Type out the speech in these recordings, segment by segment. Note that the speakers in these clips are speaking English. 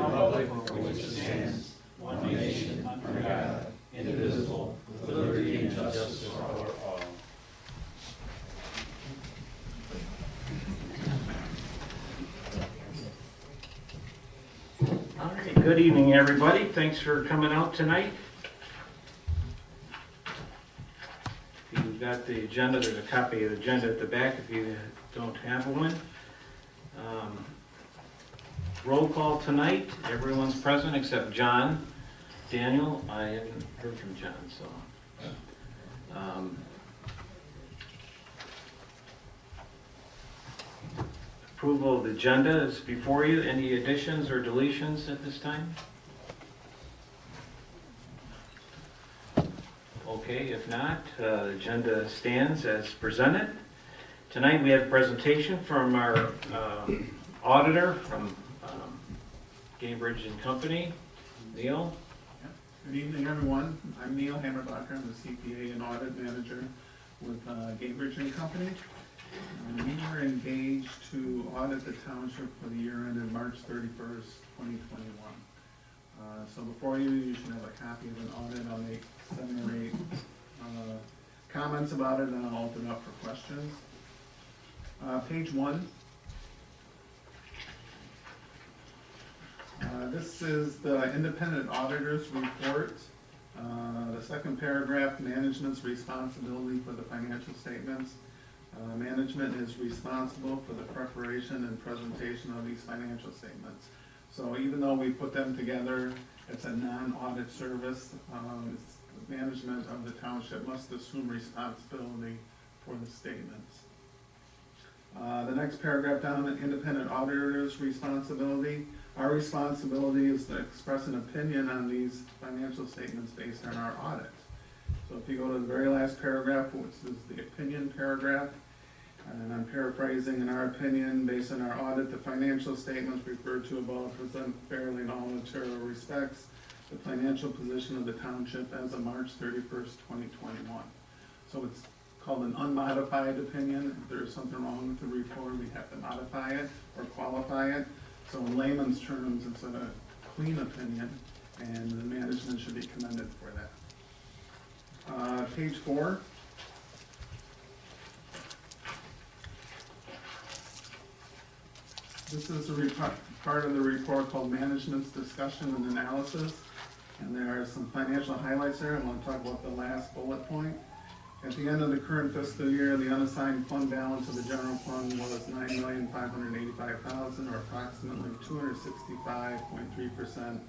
republic for which it stands, one nation, under God, indivisible, with liberty and justice for all. All right, good evening, everybody. Thanks for coming out tonight. You've got the agenda. There's a copy of the agenda at the back if you don't have one. Roll call tonight. Everyone's present except John. Daniel, I haven't heard from John, so. Approval of the agenda is before you. Any additions or deletions at this time? Okay, if not, the agenda stands as presented. Tonight we have a presentation from our auditor from Cambridge and Company, Neil. Good evening, everyone. I'm Neil Hammerbacher. I'm the CPA and Audit Manager with Cambridge and Company. And we were engaged to audit the township for the year ended March 31st, 2021. So before you should have a copy of an audit. I'll make 7 or 8 comments about it, and I'll open it up for questions. Page 1. This is the independent auditor's report. The second paragraph, management's responsibility for the financial statements. Management is responsible for the preparation and presentation of these financial statements. So even though we put them together, it's a non-audit service. Management of the township must assume responsibility for the statements. The next paragraph down, the independent auditor's responsibility. Our responsibility is to express an opinion on these financial statements based on our audit. So if you go to the very last paragraph, which is the opinion paragraph, and I'm paraphrasing, in our opinion, based on our audit, the financial statements referred to above present fairly in all material respects the financial position of the township as of March 31st, 2021. So it's called an unmodified opinion. If there's something wrong with the report, we have to modify it or qualify it. So in layman's terms, it's a clean opinion, and the management should be commended for that. Page 4. This is a part of the report called Management's Discussion and Analysis, and there are some financial highlights there. I want to talk about the last bullet point. At the end of the current fiscal year, the unassigned fund balance of the general fund was $9,585,000, or approximately 265.3%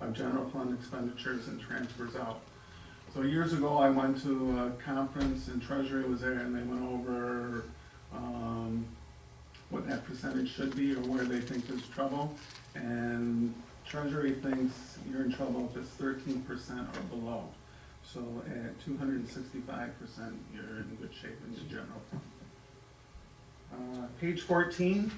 of general fund expenditures and transfers out. So years ago, I went to a conference and Treasury was there, and they went over what that percentage should be or where they think there's trouble. And Treasury thinks you're in trouble if it's 13% or below. So at 265%, you're in good shape in the general fund. Page 14.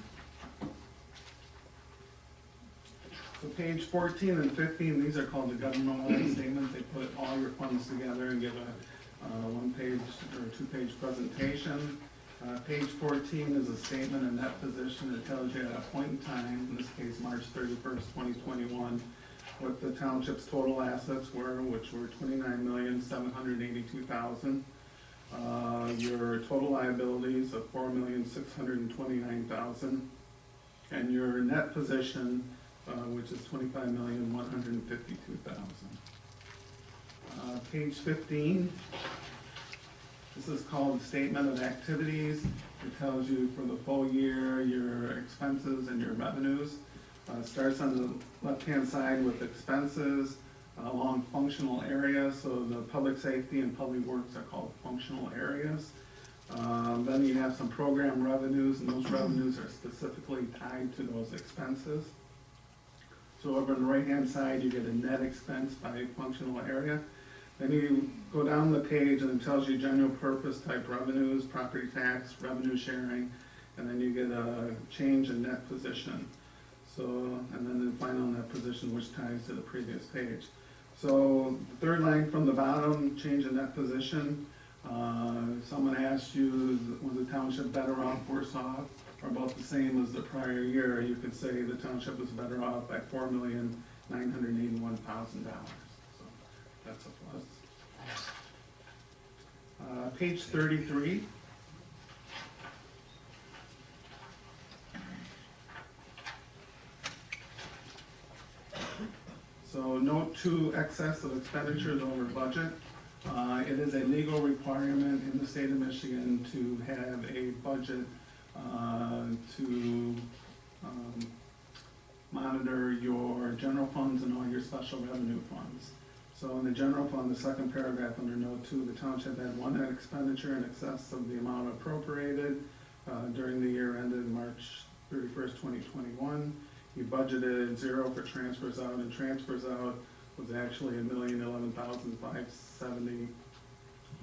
So page 14 and 15, these are called the governmental statements. They put all your funds together and give a 1-page or 2-page presentation. Page 14 is a statement of net position that tells you at a point in time, in this case March 31st, 2021, what the township's total assets were, which were $29,782,000. Your total liabilities of $4,629,000, and your net position, which is $25,152,000. Page 15. This is called Statement of Activities. It tells you for the full year your expenses and your revenues. It starts on the left-hand side with expenses along functional areas. So the public safety and public works are called functional areas. Then you have some program revenues, and those revenues are specifically tied to those expenses. So over on the right-hand side, you get a net expense by functional area. Then you go down the page and it tells you general purpose type revenues, property tax, revenue sharing, and then you get a change in net position. So, and then the final net position, which ties to the previous page. So the third line from the bottom, change in net position. Someone asked you, was the township better off, worse off? are about the same as the prior year, you could say the township was better off by $4,981,000. So that's a plus. Page 33. So note 2, excess of expenditures over budget. It is a legal requirement in the state of Michigan to have a budget to monitor your general funds and all your special revenue funds. So in the general fund, the second paragraph under note 2, the township had one net expenditure in excess of the amount appropriated during the year ended March 31st, 2021. You budgeted 0 for transfers out, and transfers out was actually $1,011,570,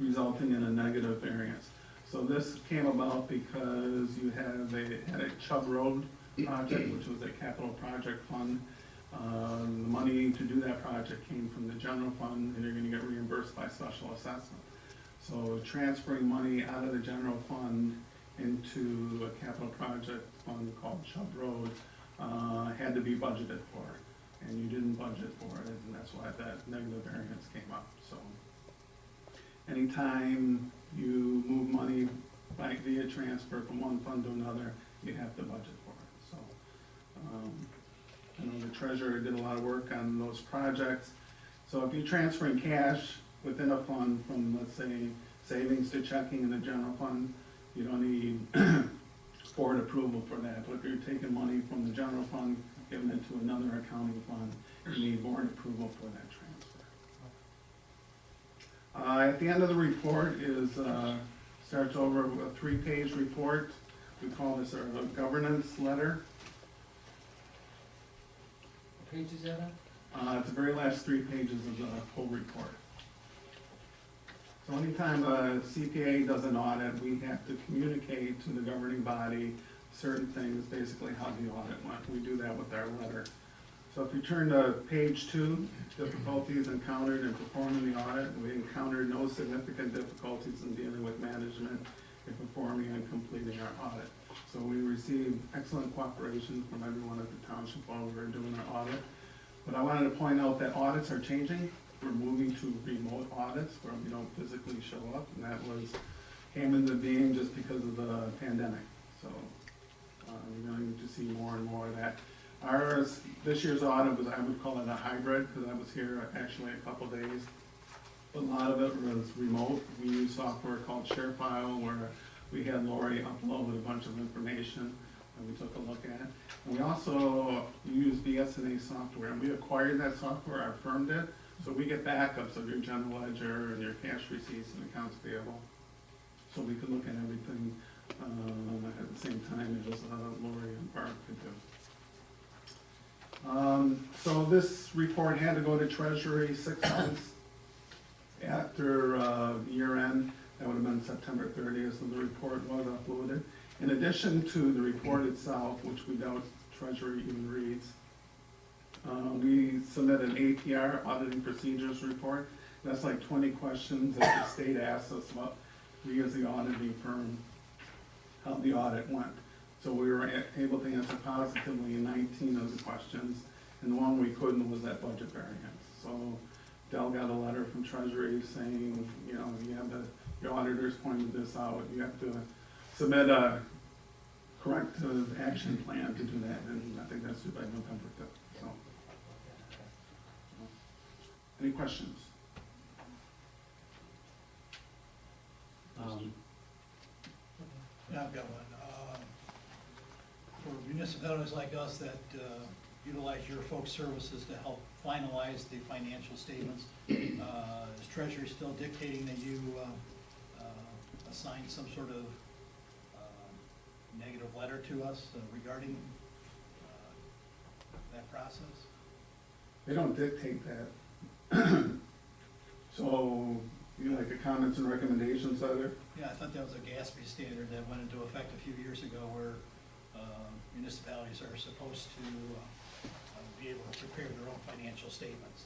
resulting in a negative variance. So this came about because you had a Chubb Road project, which was a capital project fund. The money to do that project came from the general fund, and you're gonna get reimbursed by special assessment. So transferring money out of the general fund into a capital project fund called Chubb Road had to be budgeted for, and you didn't budget for it, and that's why that negative variance came up. So anytime you move money back via transfer from one fund to another, you have to budget for it. So I know the treasurer did a lot of work on those projects. So if you're transferring cash within a fund from, let's say, savings to checking in the general fund, you don't need board approval for that. But if you're taking money from the general fund, giving it to another accounting fund, you need board approval for that transfer. At the end of the report is, starts over with a 3-page report. We call this our governance letter. What page is that on? It's the very last 3 pages of the whole report. So anytime a CPA does an audit, we have to communicate to the governing body certain things, basically how the audit went. We do that with our letter. So if you turn to page 2, difficulties encountered in performing the audit, we encountered no significant difficulties in dealing with management in performing and completing our audit. So we received excellent cooperation from everyone at the township while we were doing our audit. But I wanted to point out that audits are changing. We're moving to remote audits where we don't physically show up, and that came into being just because of the pandemic. So we're going to see more and more of that. This year's audit was, I would call it a hybrid, because I was here actually a couple days. But a lot of it was remote. We used software called ShareFile, where we had Lori upload a bunch of information that we took a look at. And we also used BS&A software, and we acquired that software, our firm did. So we get backups of your general ledger and your cash receipts and accounts payable. So we could look at everything at the same time as Lori and Barb could do. So this report had to go to Treasury 6 months after year end. That would have been September 30th, so the report was uploaded. In addition to the report itself, which we doubt Treasury even reads, we submit an APR, Auditing Procedures Report. That's like 20 questions that the state asks us about, we as the auditing firm, how the audit went. So we were able to answer positively in 19 of the questions, and the one we couldn't was that budget variance. So Dell got a letter from Treasury saying, you know, your auditors pointed this out, you have to submit a corrective action plan to do that, and I think that's due by November 5th. So, any questions? Yeah, I've got one. For municipalities like us that utilize your folks' services to help finalize the financial statements, is Treasury still dictating that you assign some sort of negative letter to us regarding that process? They don't dictate that. So, you know, like the comments and recommendations letter? Yeah, I thought that was a GASB standard that went into effect a few years ago where municipalities are supposed to be able to prepare their own financial statements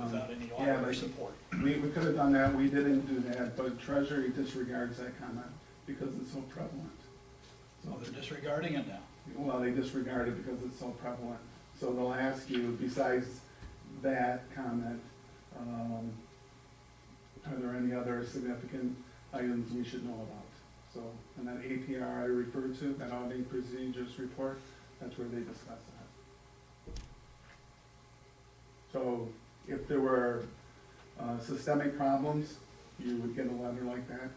without any auditor support. We could have done that, we didn't do that, but Treasury disregards that comment because it's so prevalent. So they're disregarding it now. Well, they disregard it because it's so prevalent. So they'll ask you, besides that comment, are there any other significant items we should know about? So, and that APR I referred to, that auditing procedures report, that's where they discuss that. So if there were systemic problems, you would get a letter like that.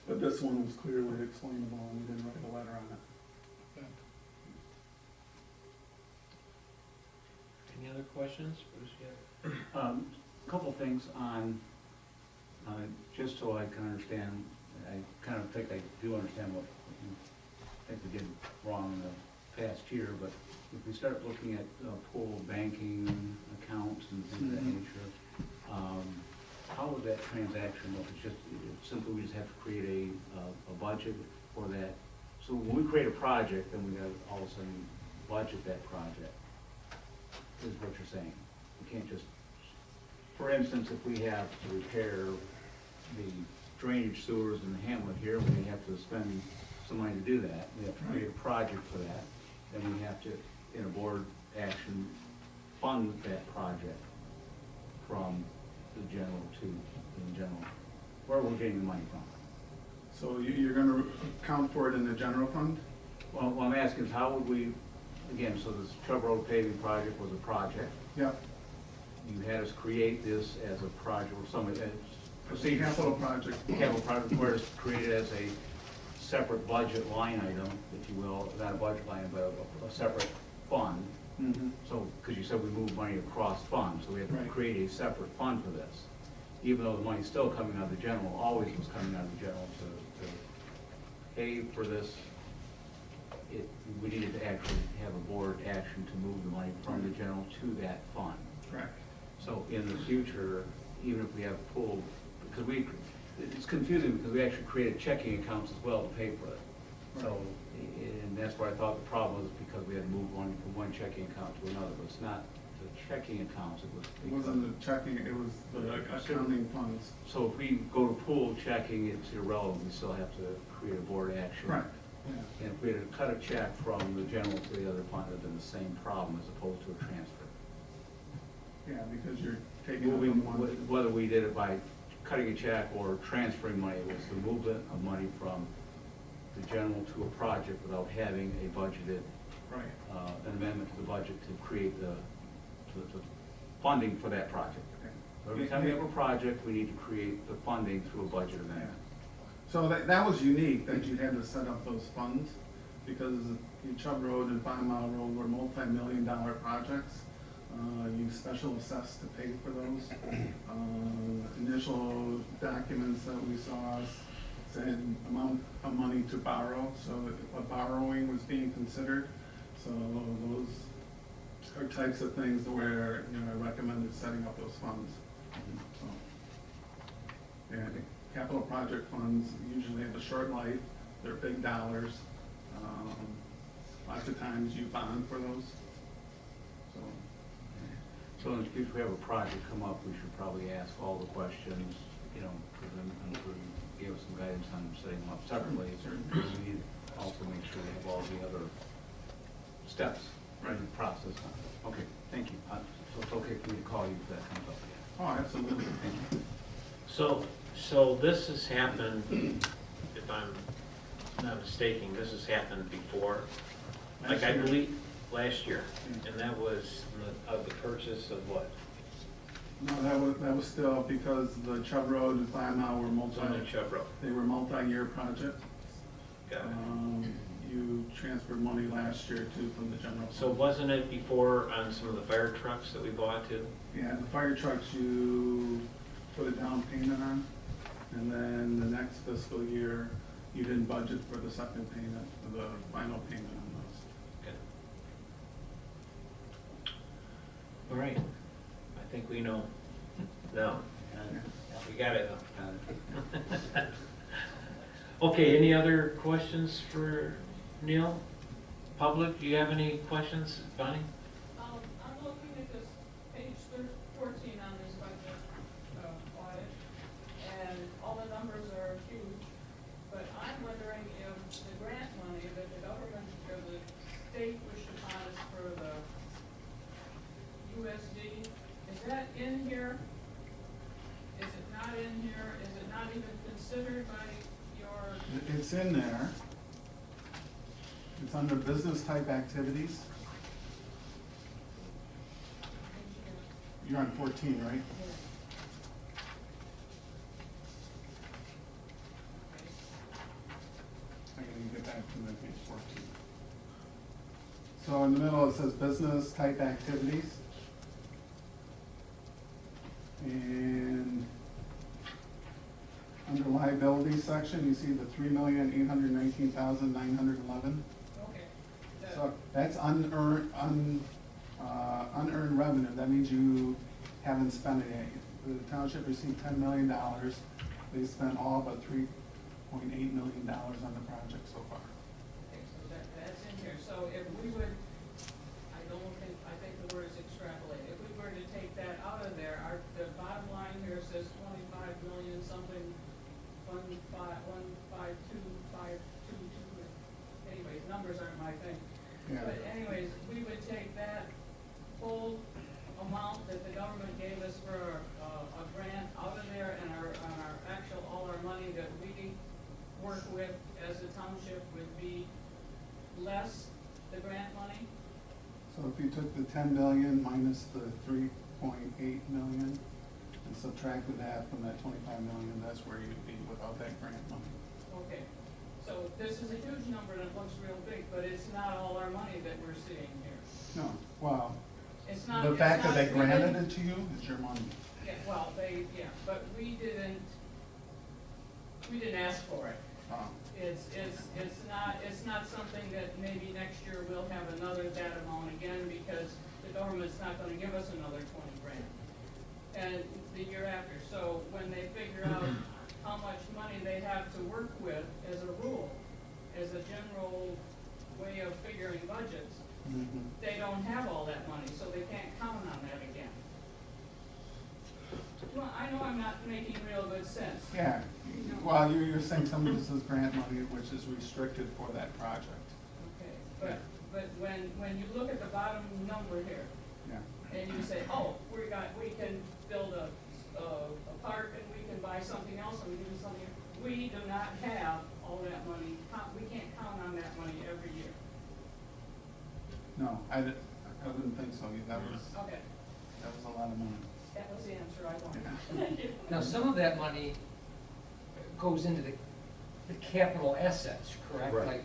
But this one was clearly explainable, and we didn't write a letter on it. Okay. Any other questions? Bruce, you have- Couple things on, just so I can understand, I kind of think I do understand what you think we did wrong in the past year, but if we start looking at pool banking accounts and things of that nature, how would that transaction look? It's just, simply we just have to create a budget for that. So when we create a project, then we gotta all of a sudden budget that project, is what you're saying. We can't just, for instance, if we have to repair the drainage sewers in the hamlet here, we have to spend some money to do that. We have to create a project for that. Then we have to, in a board action, fund that project from the general to the general. Where we're getting the money from. So you're gonna account for it in the general fund? Well, what I'm asking is how would we, again, so this Chubb Road paving project was a project. Yep. You had us create this as a project, or some, procedure. Capital project. Capital project, where it's created as a separate budget line item, if you will, not a budget line, but a separate fund. Mm-hmm. So, because you said we moved money across funds, so we had to Right. create a separate fund for this. Even though the money's still coming out of the general, always was coming out of the general to pay for this. We needed to actually have a board action to move the money from the general to that fund. Correct. So in the future, even if we have pool, because it's confusing because we actually created checking accounts as well to pay for it. So, and that's where I thought the problem was because we had to move money from one checking account to another, but it's not the checking accounts, it was. It wasn't the checking, it was the accounting funds. So if we go to pool checking, it's irrelevant, we still have to create a board action. Correct. Yeah. And if we had to cut a check from the general to the other fund, it'd been the same problem as opposed to a transfer. Yeah, because you're taking it Moving, from one. whether we did it by cutting a check or transferring money, it was the movement of money from the general to a project without having a budgeted, Right. an amendment to the budget to create the funding for that project. Okay. Every time we have a project, we need to create the funding through a budget Yeah. amendment. So that was unique, that you had to set up those funds, because the Chubb Road and 5 Mile Road were multi-million-dollar projects. You special assessed to pay for those. Initial documents that we saw said amount of money to borrow, so a borrowing was being considered. So those are types of things where, I recommended setting up those funds. So, and capital project funds usually have a short life, they're big dollars. Lots of times you bond for those, so. So in the future, if we have a project come up, we should probably ask all the questions, because then we gave us some guidance on setting them up separately. We need to also make sure we have all the other steps in the process. Okay, thank you. So it's okay for me to call you if that comes up again. Oh, absolutely. Thank you. So this has happened, if I'm not mistaken, this has happened before. Like I believe last year, and that was of the purchase of what? No, that was still because the Chubb Road and 5 Mile were On the Chubb Road. they were multi-year projects. Got it. You transferred money last year too from the general. So wasn't it before on some of the fire trucks that we bought too? Yeah, the fire trucks you put a down payment on, and then the next fiscal year, you didn't budget for the second payment, for the final payment on those. Okay. All right, I think we know. No, we got it. Okay, any other questions for Neil? Public, do you have any questions, Bonnie? I'm looking at this page 14 on this budget audit, and all the numbers are huge, but I'm wondering if the in here? Is it not in here? Is it not even considered by your, It's in there. It's under business type activities. You're on 14, right? I gotta get back to the page 14. So in the middle, it says business type activities. And under liability section, you see the 3,819,911. okay. So that's unearned revenue. That means you haven't spent it yet. The township received $10 million. They spent all but $3.8 million on the project so far. Okay, so that's in here. So if we would, I think the word is extrapolate. If we were to take that out of there, the bottom line here says 25 million something, 152,522. Anyways, numbers aren't my thing. Yeah. But anyways, we would take that whole amount that the government gave us for a grant out of there, and our actual, all our money that we work with as a township would be less the grant money? So if you took the 10 million minus the 3.8 million and subtracted that from that 25 million, that's where you'd be without that grant money. Okay, so this is a huge number and it looks real big, but it's not all our money that we're seeing here. No, well, It's not. the it's fact that not- they we granted didn't- it to you is your money. Yeah, well, but we didn't ask for it. It's not something that maybe next year we'll have another that amount again, because the government's not gonna give us another 20 grand. And the year after, so when they figure out how much money they have to work with as a rule, as a general way of figuring budgets, they don't have all that money, so they can't count on that again. Well, I know I'm not making real good sense. Yeah, well, you're saying some of this is grant money, which is restricted for that project. Okay, but when you look at the bottom number here, Yeah, and you say, oh, we can build a park and we can buy something else and we can do something, we do not have all that money, we can't count on that money every year. no, I wouldn't think so. That was a lot of money. That was the answer I wanted. Yeah. Thank you. Now, some of that money goes into the capital assets, correct? Right. Like,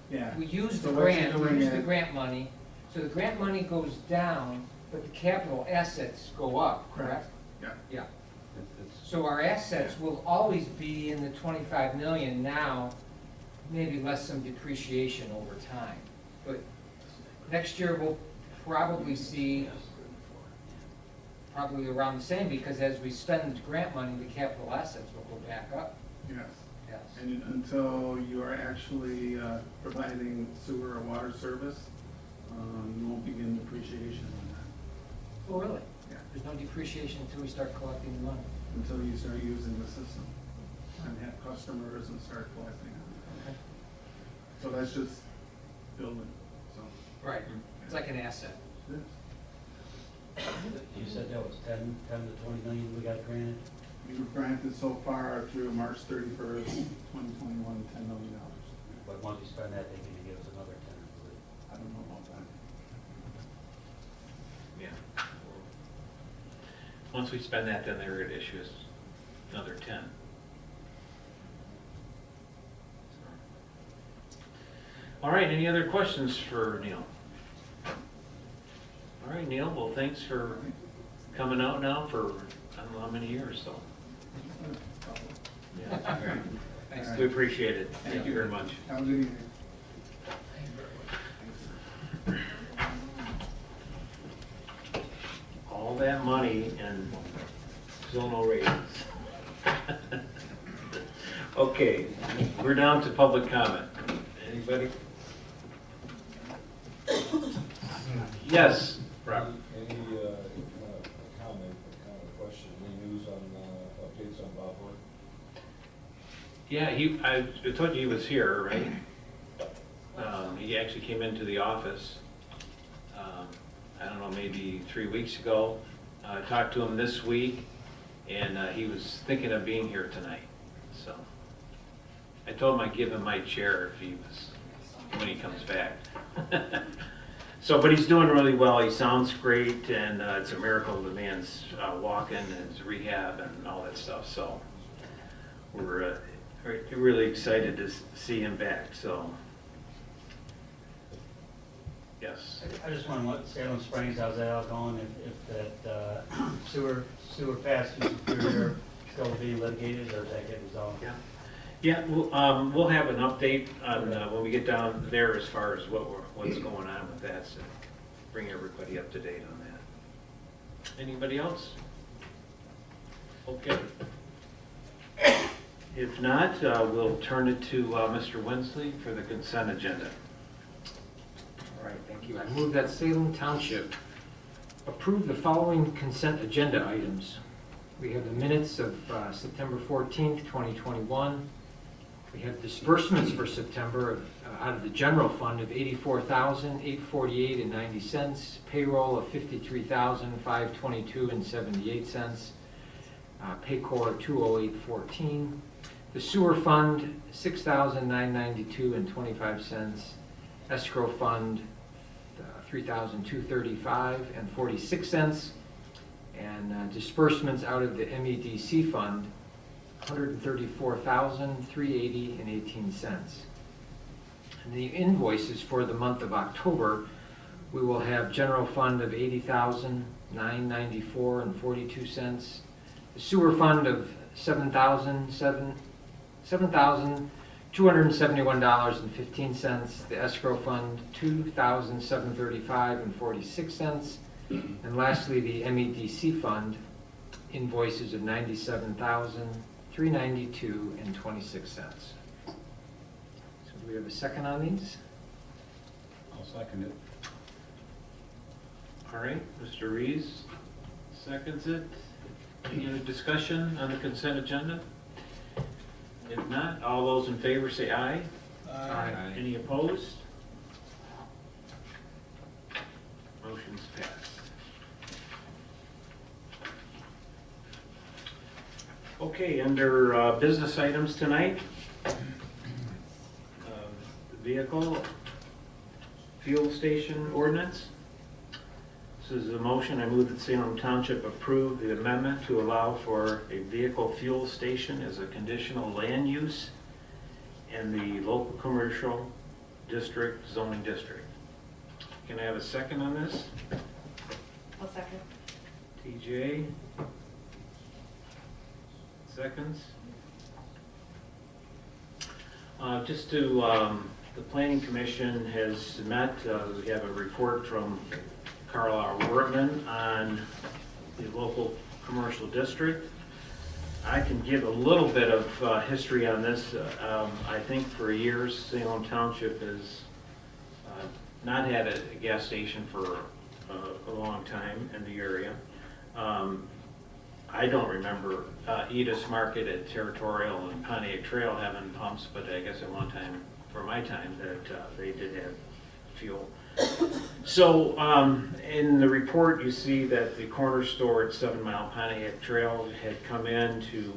Yeah. we use the So what you're grant, doing we use the is- grant money, so the grant money goes down, but the capital assets go up, correct? Yeah. Yeah. It's- So our assets will always be in the 25 million now, maybe less some depreciation over time. But next year, we'll probably see probably around the same, because as we spend the grant money, the capital assets will go back up. Yes. Yes. And until you are actually providing sewer or water service, you won't begin depreciation on that. Oh, really? Yeah. There's no depreciation until we start collecting the money. Until you start using the system and have customers and start collecting on it. Okay. So that's just building, so. Right. It's like an asset. Yes. You said that was 10 to 20 million we got granted? We were granted so far through March 31st, 2021, $10 million. But once we spend that, they can give us another 10, I believe. I don't know about that. Yeah. Once we spend that, then they're gonna issue us another 10. All right, any other questions for Neil? All right, Neil, well, thanks for coming out now for, I don't know how many years, so. Yeah. Thanks. We appreciate it. Thank you very much. Have a good evening. All that money and still no raises. Okay, we're down to public comment. Anybody? Yes, Robert. Any comment, kind of question, any news on, updates on Bob Wood? Yeah, I told you he was here, right? He actually came into the office, I don't know, maybe 3 weeks ago. Talked to him this week, and he was thinking of being here tonight, so. I told him I'd give him my chair if he was, when he comes back. So, but he's doing really well, he sounds great, and it's a miracle the man's walking and his rehab and all that stuff, so. We're really excited to see him back, so. Yes. I just want to, Salem Springs, how's that all going? If that sewer pass to Superior still being litigated, or is that get resolved? Yeah. Yeah, we'll have an update on, when we get down there as far as what's going on with that, so bring everybody up to date on that. Anybody else? Okay. If not, we'll turn it to Mr. Winsley for the consent agenda. All right, thank you. I move that Salem Township approve the following consent agenda items. We have the minutes of September 14th, 2021. We have disbursements for September out of the general fund of $84,848.90, payroll of $53,522.78, Paycor 208.14, the sewer fund $6,992.25, escrow fund $3,235.46, and disbursements out of the MEDC fund $134,380.18. And the invoices for the month of October, we will have general fund of $80,994.42, the sewer fund of $7,271.15, the escrow fund $2,735.46, and lastly the MEDC fund invoices of $97,392.26. So do we have a second on these? I'll second it. All right, Mr. Rees seconds it. Any other discussion on the consent agenda? If not, all those in favor say aye. Aye. Any opposed? Motion's passed. Okay, under business items tonight, vehicle fuel station ordinance. This is a motion. I move that Salem Township approve the amendment to allow for a vehicle fuel station as a conditional land use in the local commercial district zoning district. Can I have a second on this? I'll second. TJ? Seconds? Just to, the Planning Commission has met, we have a report from Carl R. Wortman on the local commercial district. I can give a little bit of history on this. I think for years Salem Township has not had a gas station for a long time in the area. I don't remember Edis Market at Territorial and Pontiac Trail having pumps, but I guess at one time, for my time, that they did have fuel. So in the report, you see that the corner store at 7 Mile Pontiac Trail had come in to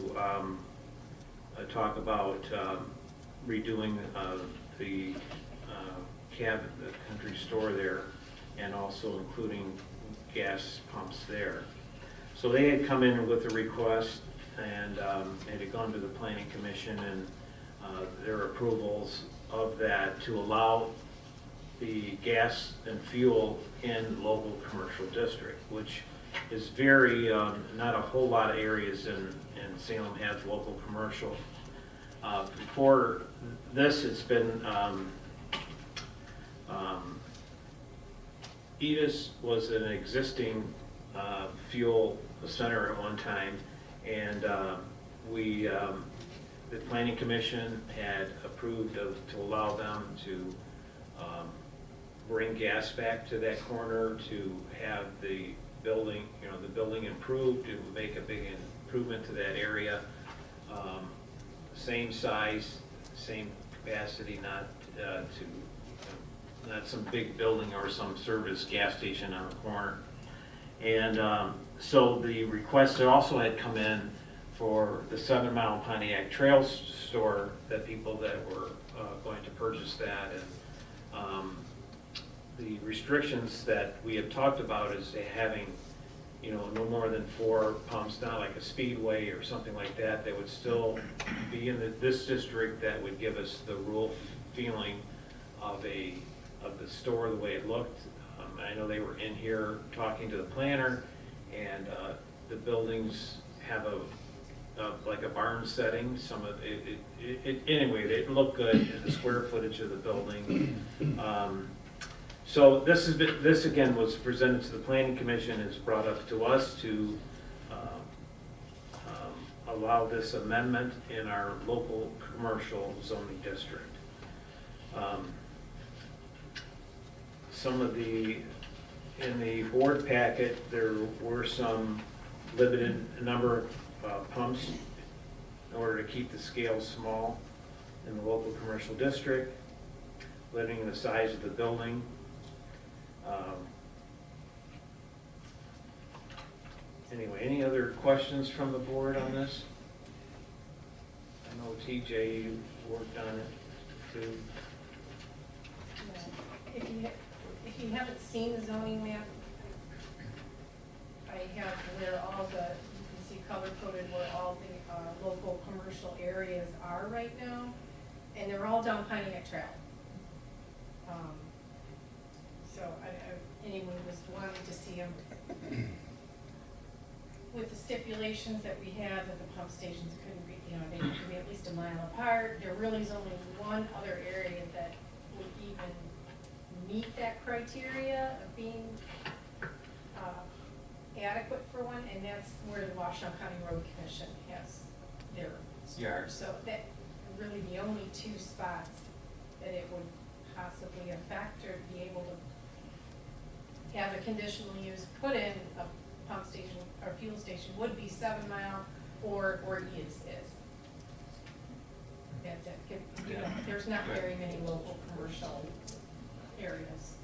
talk about redoing the country store there, and also including gas pumps there. So they had come in with a request, and it had gone to the Planning Commission, and their approvals of that to allow the gas and fuel in local commercial district, which is very, not a whole lot of areas in Salem have local commercial. Before this, it's been, Edis was an existing fuel center at one time, and the Planning Commission had approved to allow them to bring gas back to that corner, to have the building, the building improved, to make a big improvement to that area. Same size, same capacity, not some big building or some service gas station on the corner. And so the request that also had come in for the 7 Mile Pontiac Trail store, that people that were going to purchase that. And the restrictions that we have talked about is having, no more than 4 pumps, not like a speedway or something like that. That would still be in this district, that would give us the rural feeling of the store, the way it looked. I know they were in here talking to the planner, and the buildings have like a barn setting. Some of it anyway, it looked good, the square footage of the building. So this again was presented to the planning commission, is brought up to us to allow this amendment in our local commercial zoning district. Some of in the board packet, there were some limited number of pumps in order to keep the scale small in the local commercial district, limiting the size of the building. Anyway, any other questions from the board on this? I know TJ, you worked on it too. If you haven't seen the zoning map, I have where all the, you can see color coded where all the local commercial areas are right now, and they're all down Pontiac Trail. So anyone was wanting to see them. With the stipulations that we have, that the pump stations couldn't be, they have to be at least a mile apart. There really is only one other area that would even meet that criteria of being adequate for one, and that's where the Washtenaw County Road Commission has their stores. So that really the only 2 spots that it would possibly affect or be able to have a conditional use put in a pump station or fuel station would be 7 Mile or is. That's it. There's not very many local commercial areas.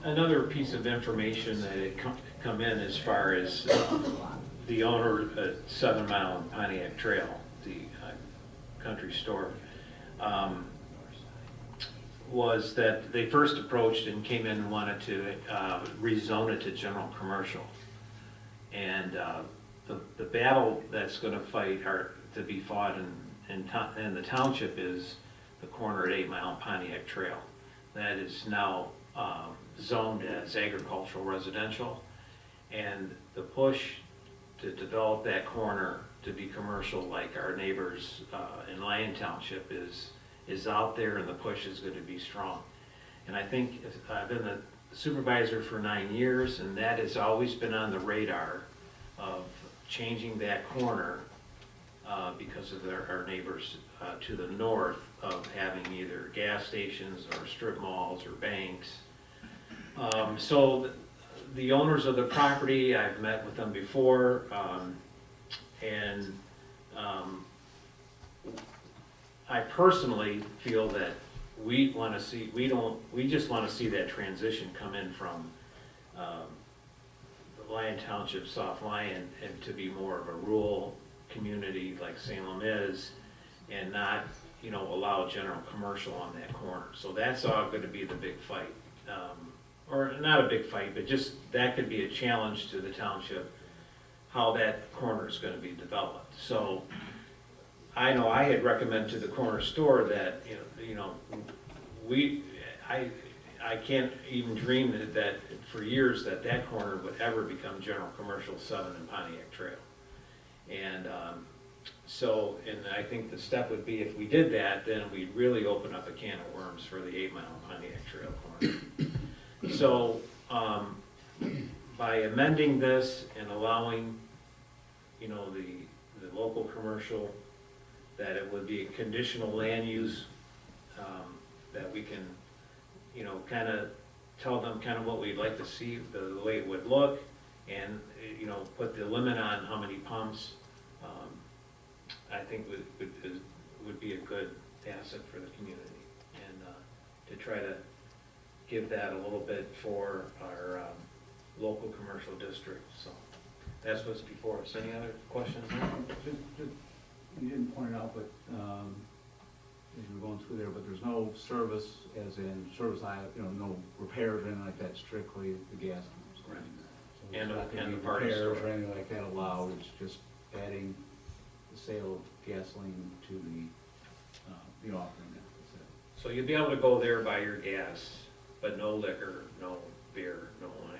Another piece of information that had come in as far as the owner at 7 Mile and Pontiac Trail, the country store, was that they first approached and came in and wanted to rezone it to general commercial. And the battle that's going to fight, or to be fought in the township, is the corner at 8 Mile and Pontiac Trail. That is now zoned as agricultural residential, and the push to develop that corner to be commercial like our neighbors in Lyon Township is out there, and the push is going to be strong. And I think I've been the supervisor for 9 years, and that has always been on the radar of changing that corner because of our neighbors to the north of having either gas stations or strip malls or banks. So the owners of the property, I've met with them before, and I personally feel that we just want to see that transition come in from the Lyon Township, South Lyon, and to be more of a rural community like Salem is, and not, allow general commercial on that corner. So that's all going to be the big fight. Or not a big fight, but just that could be a challenge to the township, how that corner is going to be developed. So I know I had recommended to the corner store that, I can't even dream that for years that corner would ever become general commercial 7 and Pontiac Trail. And and I think the step would be, if we did that, then we'd really open up a can of worms for the 8 Mile Pontiac Trail corner. So by amending this and allowing, the local commercial, that it would be a conditional land use, that we can, kind of tell them kind of what we'd like to see, the way it would look, and, put the limit on how many pumps, I think would be a good asset for the community, and to try to give that a little bit for our local commercial district, so that's what's before us. Any other questions? You didn't point it out, but, as you were going through there, but there's no service, as in service, no repairs or anything like that, strictly the gas. Right. So there's not gonna And be the party repairs store. or anything like that allowed, it's just adding the sale of gasoline to the offering, that's it. So you'll be able to go there, buy your gas, but no liquor, no beer, no wine.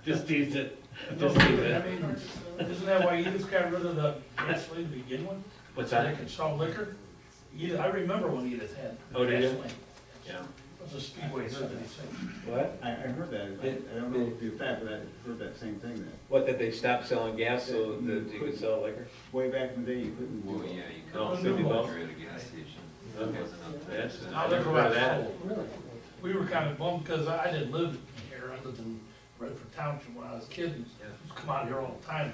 Just tease it. Just tease I it. mean, isn't that why Edith got rid of the gasoline to begin with? What's So that? they could sell liquor? Edith, I remember when Edith had Oh, did you? gasoline. Yeah. It was a Speedway service thing. What? I heard that, I don't know if the fact, but I heard that same thing, that What, did they stop selling gas so that you could sell liquor? way back in the day, you couldn't do Well, it. yeah, you Oh, couldn't so do you both both? at a gas station. It Okay. wasn't up to That's- that. Now I liquor never heard of was that. sold. We were kind of bummed because I didn't live here, I lived in Redford Township when I was a kid. And Yeah. used to come out here all the time,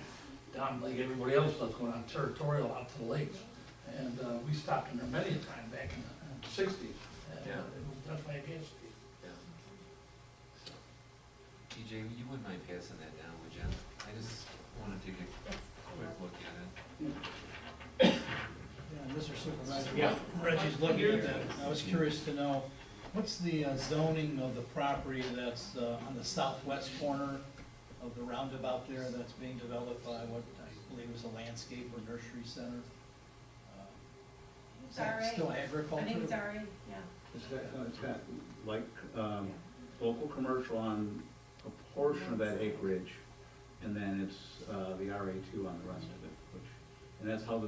down like everybody else does, going on territorial out to the lakes. And we stopped in there many a time back in the '60s. And Yeah. it was definitely a gas station. TJ, you wouldn't mind passing that down, would you? I just wanna take a quick look at it. Yeah, Mr. Supervisor. Yeah. Reggie's looking at that. I was curious to know, what's the zoning of the property that's on the southwest corner of the roundabout there that's being developed by what I believe is a landscape or nursery center? Is that It's still RA. agriculture? I think it's already, yeah. It's got like, local commercial on a portion of that acreage, and then it's, the RA2 on the rest of it, which, and that's how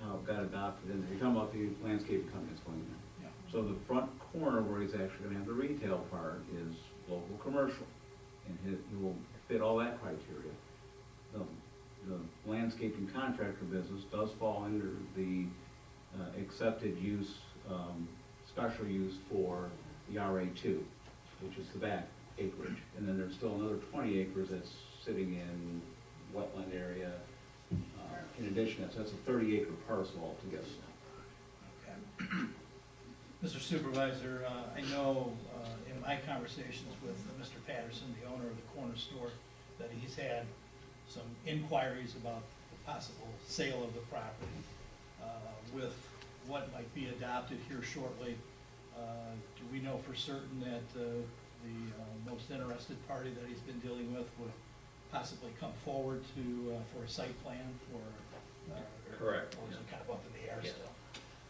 how it got adopted, and you're talking about the landscaping company that's going in. Yeah. So the front corner where he's actually gonna have the retail part is local commercial, and he will fit all that criteria. The landscaping contractor business does fall under the accepted use, special use for the RA2, which is the back acreage. And then there's still another 20 acres that's sitting in wetland area. In addition, that's a 30-acre parcel altogether. Okay. Mr. Supervisor, I know in my conversations with Mr. Patterson, the owner of the corner store, that he's had some inquiries about the possible sale of the property. With what might be adopted here shortly, do we know for certain that the most interested party that he's been dealing with would possibly come forward for a site plan for? Correct. Or is it kind of up in the air Yeah. still?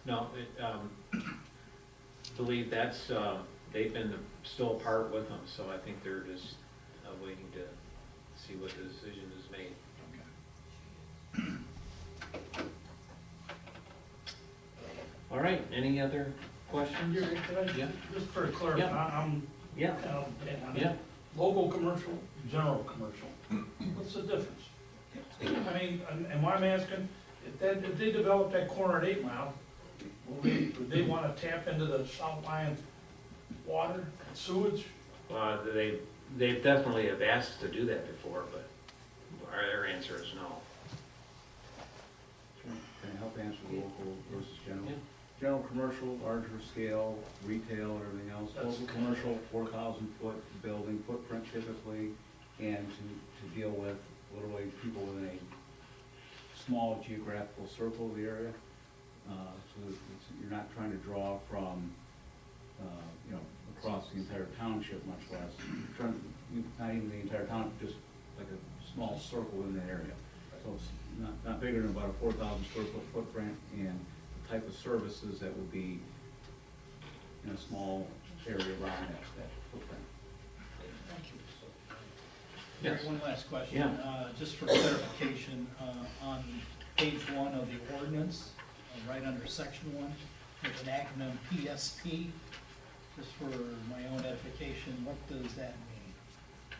No, believe that's, they've been still apart with them, so I think they're just waiting to see what the decision is made. All right, any other questions? Can I, Yeah. just for clarity, I'm Yeah, kind of, bad on it. yeah. Local commercial, general commercial, what's the difference? I mean, and why I'm asking, if they develop that corner at 8 Mile, would they wanna tap into the South Line water and sewage? They definitely have asked to do that before, but our answer is no. Can I help answer the local versus general? Yeah. General commercial, larger scale, retail, everything else. That's Local commercial, 4,000-foot building footprint typically, and to deal with literally people within a small geographical circle of the area. So you're not trying to draw from, across the entire township, much less, not even the entire town, just like a small circle in that area. So it's not bigger than about a 4,000 square foot footprint, and the type of services that would be in a small area around that footprint. Thank you. Yes. One last question. Yeah. Just for clarification, on page 1 of the ordinance, right under section 1, there's an acronym PSP. Just for my own edification, what does that mean?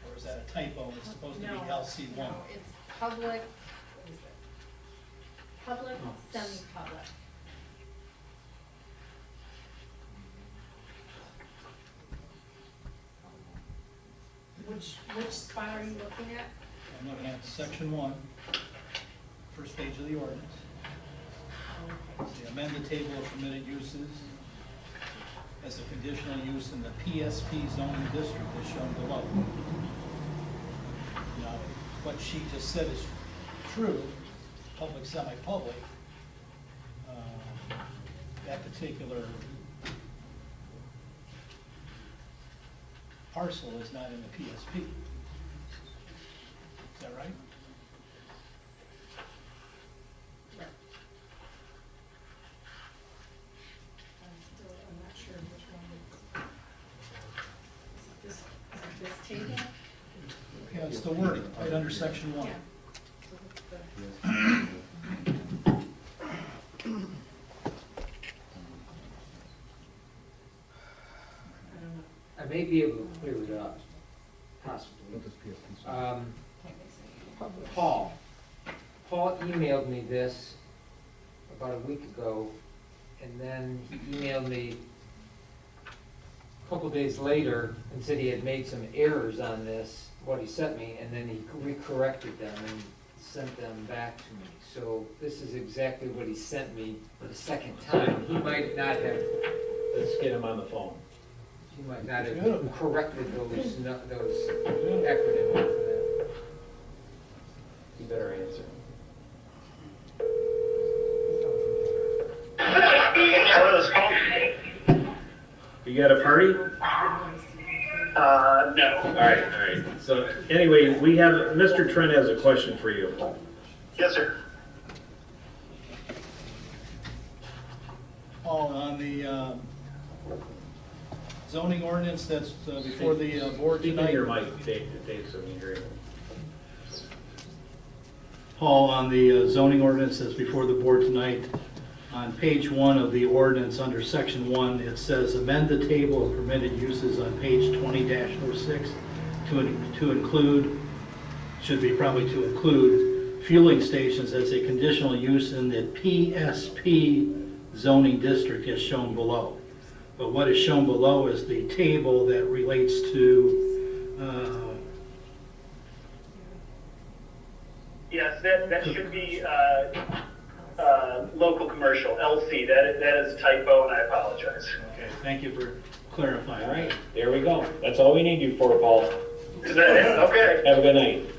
Or is that a typo? It's supposed to be No, LC1. No, it's public, what is it? Public, semi-public. Which spot are you looking at? I'm looking at section 1, first page of the ordinance. Okay. See, amend the table of permitted uses. as a conditional use in the PSP zoning district as shown below. Now, what she just said is true, public, semi-public. That particular parcel is not in the PSP. Is that right? I'm not sure which one. Is it this table? Yeah, it's the wording, right under section 1. Yeah. I may be able to clear it up, possibly. What does PSP say? Paul emailed me this about a week ago, and then he emailed me a couple days later and said he had made some errors on this, what he sent me, and then he re-corrected them and sent them back to me. So this is exactly what he sent me the second time. He might not have, Let's get him on the phone. he might not have corrected those acronyms for that. You better answer. You got a party? No. All right. So anyway, we have, Mr. Trent has a question for you. Yes, sir. Paul, on the zoning ordinance that's before the board Speak in tonight. your mic, Dave, so we can hear you. Paul, on the zoning ordinance that's before the board tonight, on page 1 of the ordinance, under section 1, it says amend the table of permitted uses on page 20-06 to include, should be probably to include, fueling stations as a conditional use in the PSP zoning district as shown below. But what is shown below is the table that relates to Yes, that should be local commercial, LC. That is a typo, and I apologize. Okay, thank you for clarifying. All right, there we go. That's all we need you for, Paul. Is that it? Okay. Have a good night.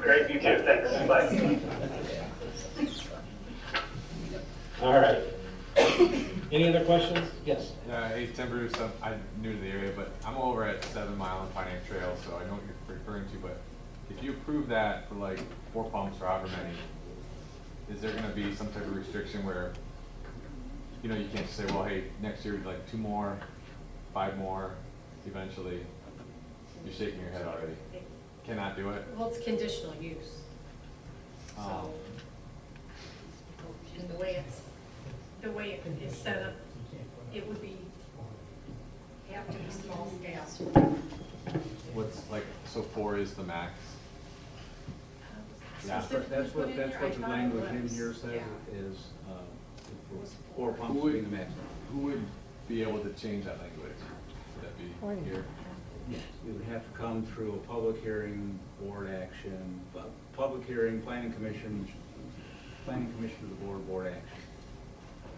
Great, you too. Thanks. Bye. All right. Any other questions? Yes. Hey, Tim Bruce, I'm new to the area, but I'm over at 7 Mile and Pioneer Trail, so I know what you're referring to, but if you approve that for like 4 pumps or however many, is there gonna be some type of restriction where, you know, you can't just say, well, hey, next year, like 2 more, 5 more, eventually, you're shaking your head already. Cannot do it? Well, it's conditional use. So, and the way it is set up, it would be, have to be small scale. What's like, so 4 is the max? Yeah. That's what the language in here says is, for 4 pumps being the maximum. Who would be able to change that language? Would that be here? Yes, we would have to come through a public hearing, board action, public hearing, planning commission to the board action.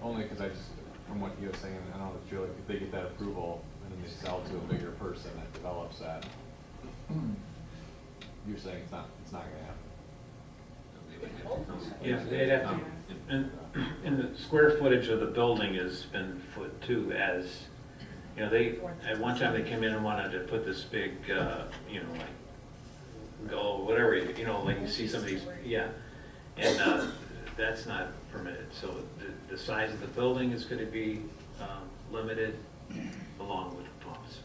Only because I just, from what you were saying, I don't feel like if they get that approval and then they sell to a bigger person that develops that, you're saying it's not gonna happen. Yeah, they'd have to, and the square footage of the building has been put too, as, you know, they, at one time they came in and wanted to put this big, you know, like, go, whatever, you know, like you see some of these, yeah. And that's not permitted, so the size of the building is gonna be limited along with the pumps.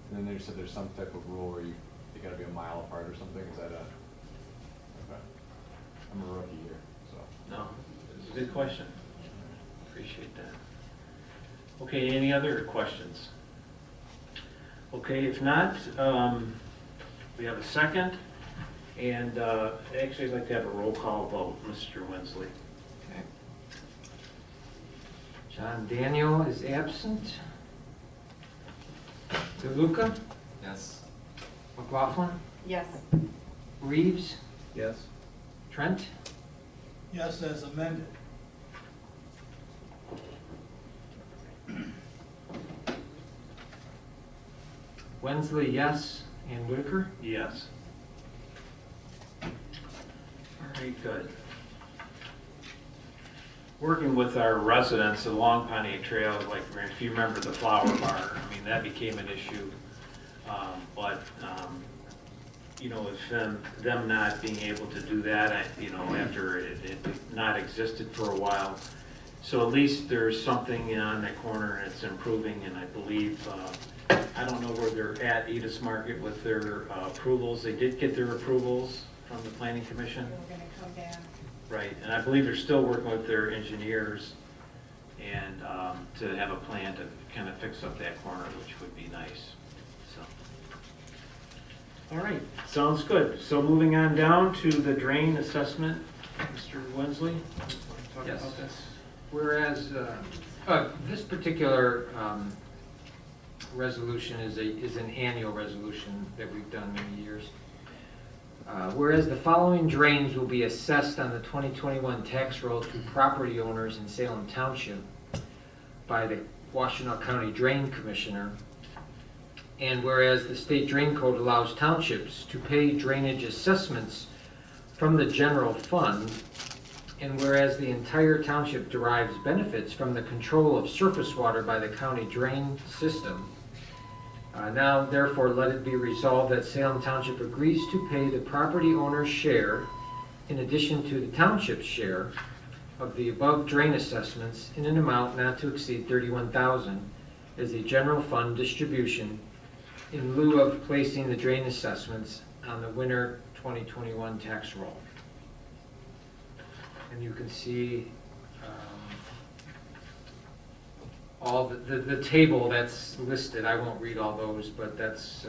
And then they said there's some type of rule where they gotta be a mile apart or something, is that okay. I'm a rookie here, so. No, it's a good question. Appreciate that. Okay, any other questions? Okay, if not, we have a second, and actually I'd like to have a roll call vote, Mr. Wensley. Okay. John Daniel is absent. DeLuca? Yes. McLaughlin? Yes. Reeves? Yes? Trent? Yes, as amended. Wensley, yes, and Whitaker? Yes. All right, good. Working with our residents along Pontiac Trail, like if you remember the flower bar, I mean, that became an issue. You know, with them not being able to do that, you know, after it not existed for a while. So at least there's something on that corner and it's improving, and I believe, I don't know where they're at, Edith's Market, with their approvals. They did get their approvals from the Planning Commission. We're gonna come back. Right, and I believe they're still working with their engineers and to have a plan to kind of fix up that corner, which would be nice, so. All right, sounds good. So moving on down to the drain assessment, Mr. Wensley, want to talk Yes. about this? Whereas, this particular resolution is an annual resolution that we've done many years. Whereas the following drains will be assessed on the 2021 tax roll to property owners in Salem Township by the Washtenaw County Drain Commissioner. And whereas the state drain code allows townships to pay drainage assessments from the general fund, and whereas the entire township derives benefits from the control of surface water by the county drain system, now therefore let it be resolved that Salem Township agrees to pay the property owner's share in addition to the township's share of the above drain assessments in an amount not to exceed $31,000 as a general fund distribution in lieu of placing the drain assessments on the winter 2021 tax roll. And you can see all the table that's listed. I won't read all those, but that's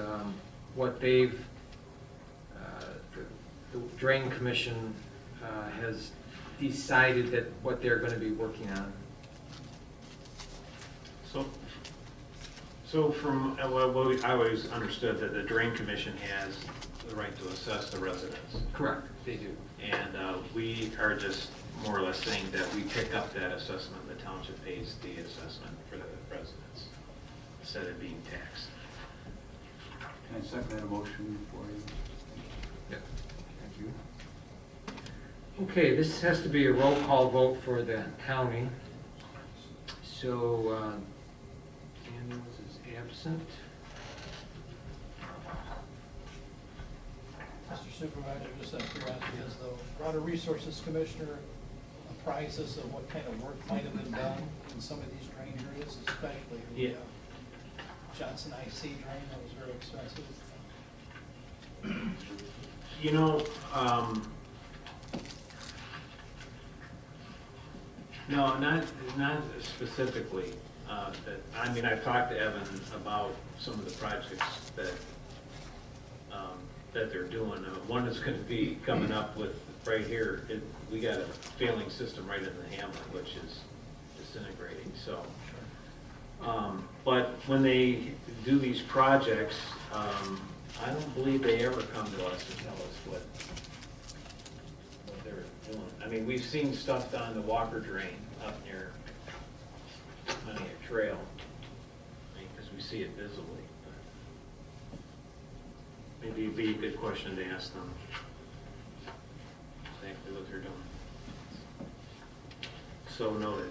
what they've, the Drain Commission has decided that what they're going to be working on. So from, well, I always understood that the Drain Commission has the right to assess the residents. Correct, they do. And we are just more or less saying that we pick up that assessment, the township pays the assessment for the residents, instead of being taxed. Can I second that motion for you? Yeah, thank you. Okay, this has to be a roll call vote for the county. So, Daniels is absent. Mr. Supervisor, just out of curiosity, has the Water Resources Commissioner apprised us of what kind of work might have been done in some of these drain areas, especially the Yeah. Johnson IC drain that was very expensive? You know, no, not specifically. I mean, I've talked to Evan about some of the projects that they're doing. One is going to be coming up with right here. We got a failing system right in the hamlet, which is disintegrating. So, but when they do these projects, I don't believe they ever come to us and tell us what they're doing. I mean, we've seen stuff on the Walker Drain up near Pontiac Trail, because we see it visibly. But maybe it'd be a good question to ask them exactly what they're doing. So noted.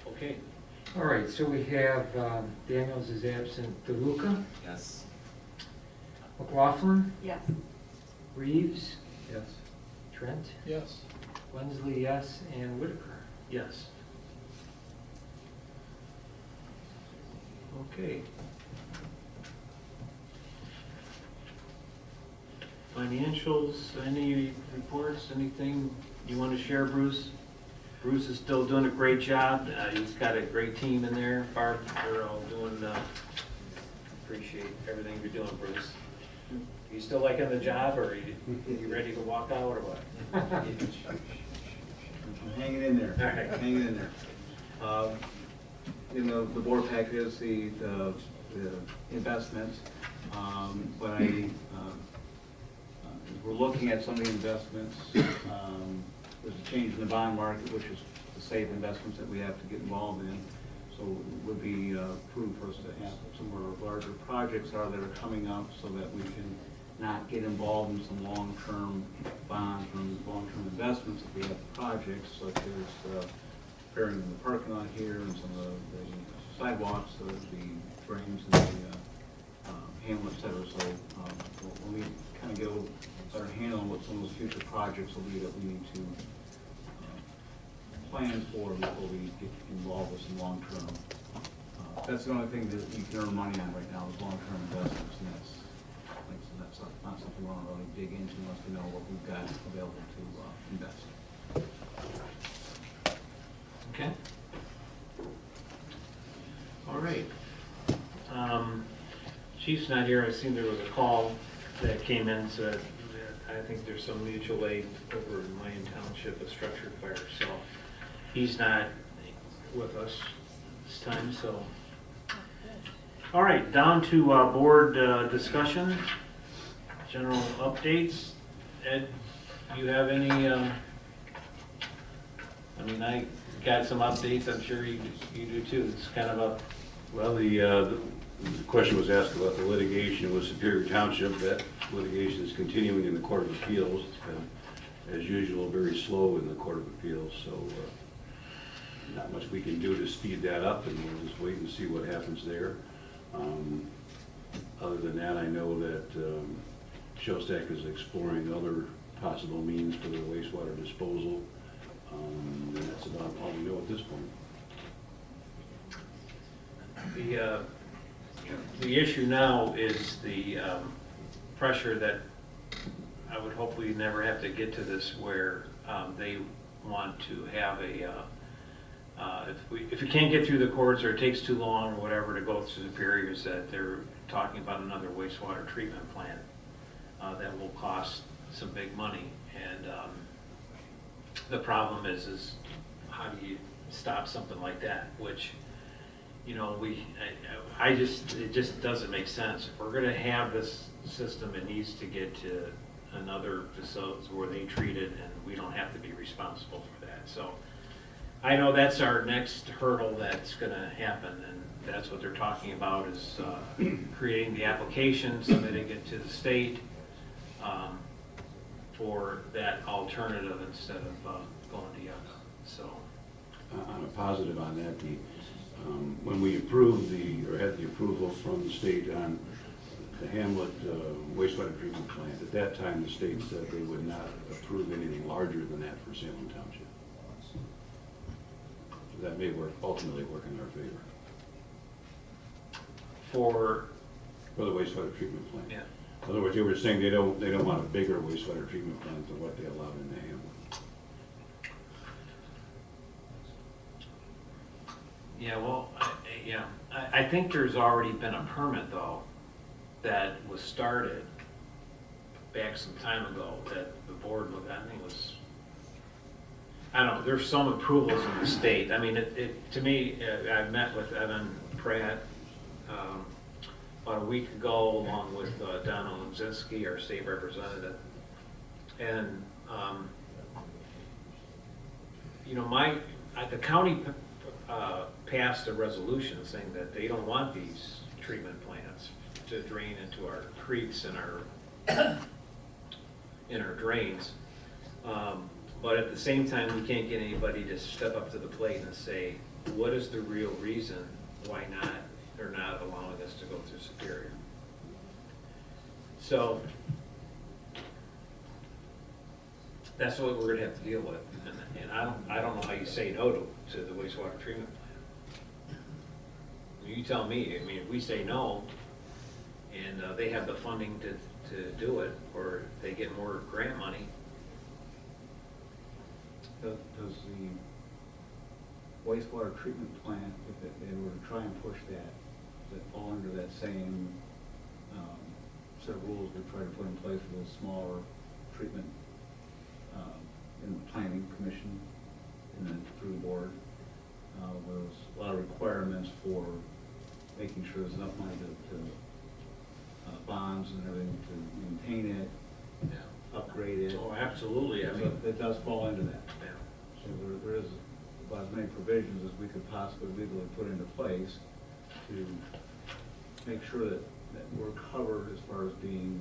Okay. All right, so we have Daniels is absent. DeLuca, Yes. McLaughlin, Yes. Reeves, Yes. Trent, Yes. Wensley, yes, and Whitaker. Yes. Okay. Financials, any reports, anything you want to share, Bruce? Bruce is still doing a great job. He's got a great team in there. Barb, they're all doing, appreciate everything you're doing, Bruce. You still liking the job, or are you ready to walk out, or what? I'm hanging in there. All right. Hanging in there. In the board pack is the investments, but we're looking at some of the investments. There's a change in the bond market, which is the safe investments that we have to get involved in. So it would be approved for us to have some of our larger projects that are coming up so that we can not get involved in some long-term bonds and long-term investments if we have projects such as repairing the parking lot here and some of the sidewalks, the drains and the hamlet center. So when we kind of get a little better handle on what some of those future projects will be that we need to plan for before we get involved with some long-term. That's the only thing that we can earn money on right now is long-term investments, and that's not something we want to really dig into unless we know what we've got available to invest. Okay. All right. Chief's not here. I seen there was a call that came in, so that I think there's some mutual aid over in Lyon Township, a structured fire, so he's not with us this time, so. All right, down to board discussion, general updates. Ed, do you have any, I mean, I got some updates, I'm sure you do too. It's kind of a. Well, the question was asked about the litigation with Superior Township. That litigation is continuing in the Court of Appeals. As usual, very slow in the Court of Appeals, so not much we can do to speed that up, and we'll just wait and see what happens there. Other than that, I know that Shellstack is exploring other possible means for their wastewater disposal, and that's about all we know at this point. The issue now is the pressure that I would hope we never have to get to this where they want to have a, if we can't get through the courts or it takes too long or whatever to go through superiors, that they're talking about another wastewater treatment plant that will cost some big money. And the problem is how do you stop something like that, which, you know, it just doesn't make sense. If we're gonna have this system, it needs to get to another facility where they treat it and we don't have to be responsible for that. So I know that's our next hurdle that's gonna happen, and that's what they're talking about is creating the application, submitting it to the state for that alternative instead of going to Yucca. So On a positive on that, when we approved or had the approval from the state on the Hamlet wastewater treatment plant, at that time the state said they would not approve anything larger than that for Salem Township. So that may ultimately work in our favor. For the wastewater treatment plant. Yeah. In other words, they were saying they don't want a bigger wastewater treatment plant than what they allowed in the Hamlet. Yeah, well, I think there's already been a permit though that was started back some time ago that the board looked at. I think it was, I don't know, there's some approvals in the state. I mean, to me, I met with Evan Pratt about a week ago along with Donna Lemzinski, our state representative. And, you know, the county passed a resolution saying that they don't want these treatment plants to drain into our creeks and our drains. But at the same time, we can't get anybody to step up to the plate and say, what is the real reason why they're not allowing us to go through Superior? So that's what we're gonna have to deal with. And I don't know how you say no to the wastewater treatment plant. You tell me. I mean, if we say no, and they have the funding to do it, or they get more grant money. Does the wastewater treatment plant, if they were to try and push that, does it fall under that same set of rules we try to put in place for those smaller treatment in the planning commission and then through the board? There's a lot of requirements for making sure there's enough money to bonds and everything to maintain it, upgrade it. Oh, absolutely. I So mean, it does fall into that. yeah. So there is about as many provisions as we could possibly legally put into place to make sure that we're covered as far as getting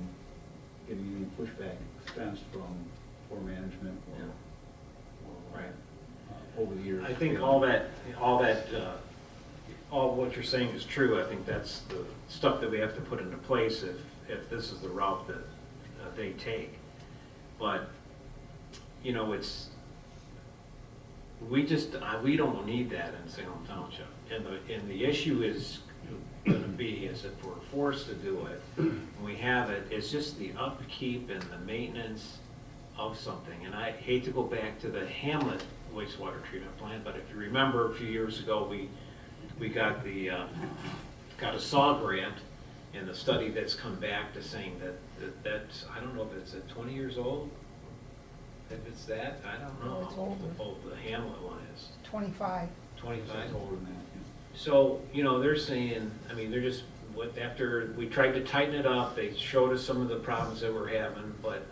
any pushback expense from poor management or Right. Over the years. I think all what you're saying is true. I think that's the stuff that we have to put into place if this is the route that they take. But, you know, we don't need that in Salem Township. And the issue is going to be is if we're forced to do it, and we have it, it's just the upkeep and the maintenance of something. And I hate to go back to the Hamlet wastewater treatment plant, but if you remember a few years ago, we got got a SAW grant, and the study that's come back to saying that's, I don't know if it's at 20 years old, if it's that, I don't know. No, it's older. Oh, the Hamlet one is 25. 25. Older than that, So, you know, they're saying, I mean, they're just, after we tried to tighten it up, they showed us some of the problems that we're having, but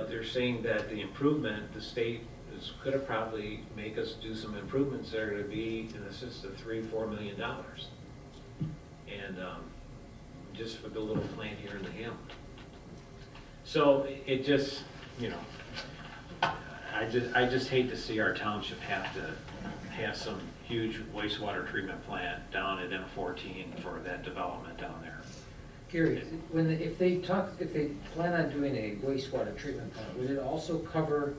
they're saying that the improvement, the state could have probably make us do some improvements that are gonna be in the system of $3-4 million. And, just for the little plant here in the Hamlet. So it just, you know, I just hate to see our township have to have some huge wastewater treatment plant down at M14 for that development down there. Gary, if they plan on doing a wastewater treatment plant, would it also cover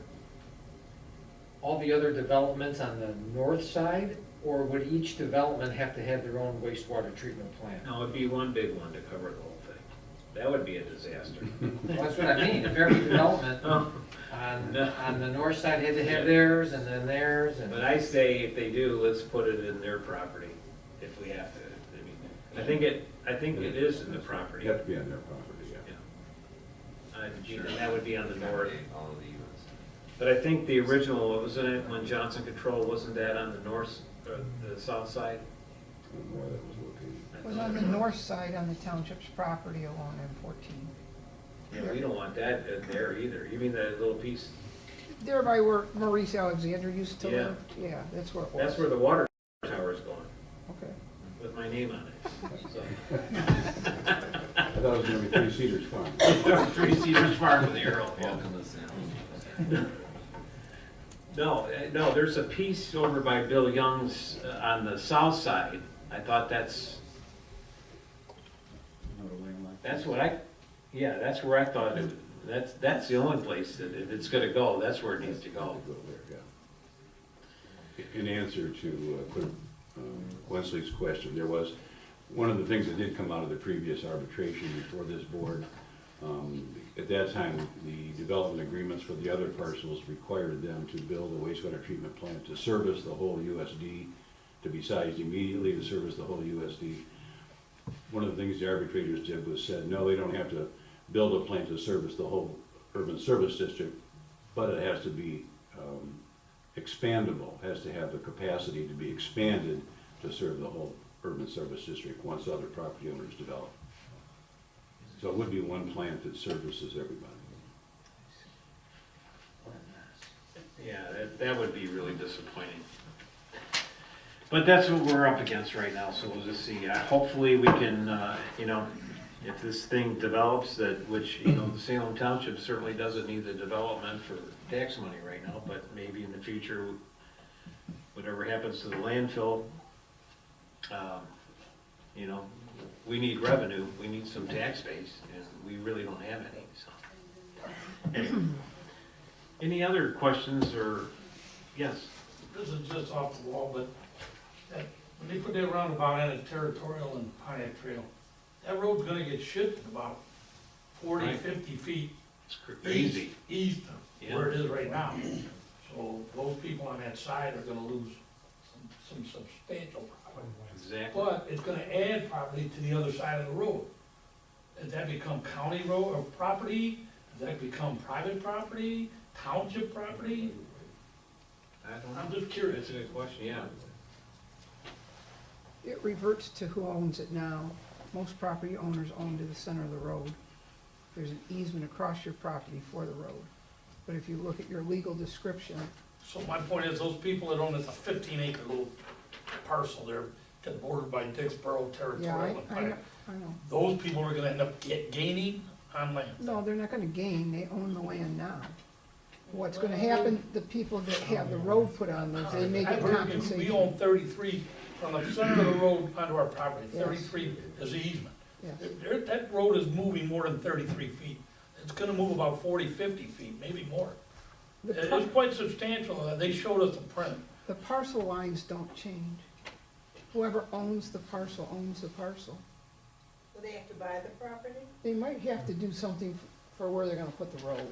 all the other developments on the north side? Or would each development have to have their own wastewater treatment plant? No, it'd be one big one to cover the whole thing. That would be a disaster. Well, that's what I mean, if every development on the north side had to have theirs, and then theirs, and... But I say if they do, let's put it in their property if we have to. I mean, I think it is in the property. You have to be on their property, yeah. And that would be on the north. All of the units. But I think the original, wasn't it, when Johnson Control, wasn't that on the north, or the south side? Where that was located. It was on the north side on the township's property along M14. Yeah, we don't want that there either. You mean that little piece? There by where Maurice Alexander used to Yeah. live? Yeah, that's where it was. That's where the water tower is going, Okay. with my name on it. So. I thought it was gonna be Three Cedars Farm. Three Cedars Farm with the arrow. Welcome to Salem. No, there's a piece over by Bill Young's on the south side. I thought that's that's where I thought that's the only place that if it's gonna go, that's where it needs to go. In answer to Wesley's question, there was, one of the things that did come out of the previous arbitration before this board, at that time, the development agreements for the other parcels required them to build a wastewater treatment plant to service the whole USD, to be sized immediately to service the whole USD. One of the things the arbitrators did was said, no, they don't have to build a plant to service the whole urban service district, but it has to be expandable, has to have the capacity to be expanded to serve the whole urban service district once other property owners develop. So it would be one plant that services everybody. Yeah, that would be really disappointing. But that's what we're up against right now, so we'll just see. Hopefully we can, you know, if this thing develops, which, you know, the Salem Township certainly doesn't need the development for tax money right now, but maybe in the future, whatever happens to the landfill, you know, we need revenue, we need some tax base, and we really don't have any, so. Any other questions, or, yes? This is just off the wall, but when they put that roundabout in at Territorial and Pontiac Trail, that road's gonna get shifted about 40, Right. 50 feet It's crazy. east of where it is right now. So those people on that side are gonna lose some substantial property. Exactly. But it's gonna add property to the other side of the road. Does that become county road or property? Does that become private property, township property? I'm just curious. That's a good question, yeah. It reverts to who owns it now. Most property owners own to the center of the road. There's an easement across your property for the road. But if you look at your legal description, So my point is, those people that own this, a 15-acre little parcel there, that's bordered by Dixboro Yeah, territorial. and I Pine, know, I know. those people are gonna end up gaining on land. No, they're not gonna gain, they own the land now. What's gonna happen, the people that have the road put on those, they may get I've heard compensation. we own 33 from the center of the road onto our property, Yes. 33 is the easement. Yes. That road is moving more than 33 feet. It's gonna move about 40, 50 feet, maybe more. The par- It's quite substantial, they showed us the print. The parcel lines don't change. Whoever owns the parcel owns the parcel. Will they have to buy the property? They might have to do something for where they're gonna put the road.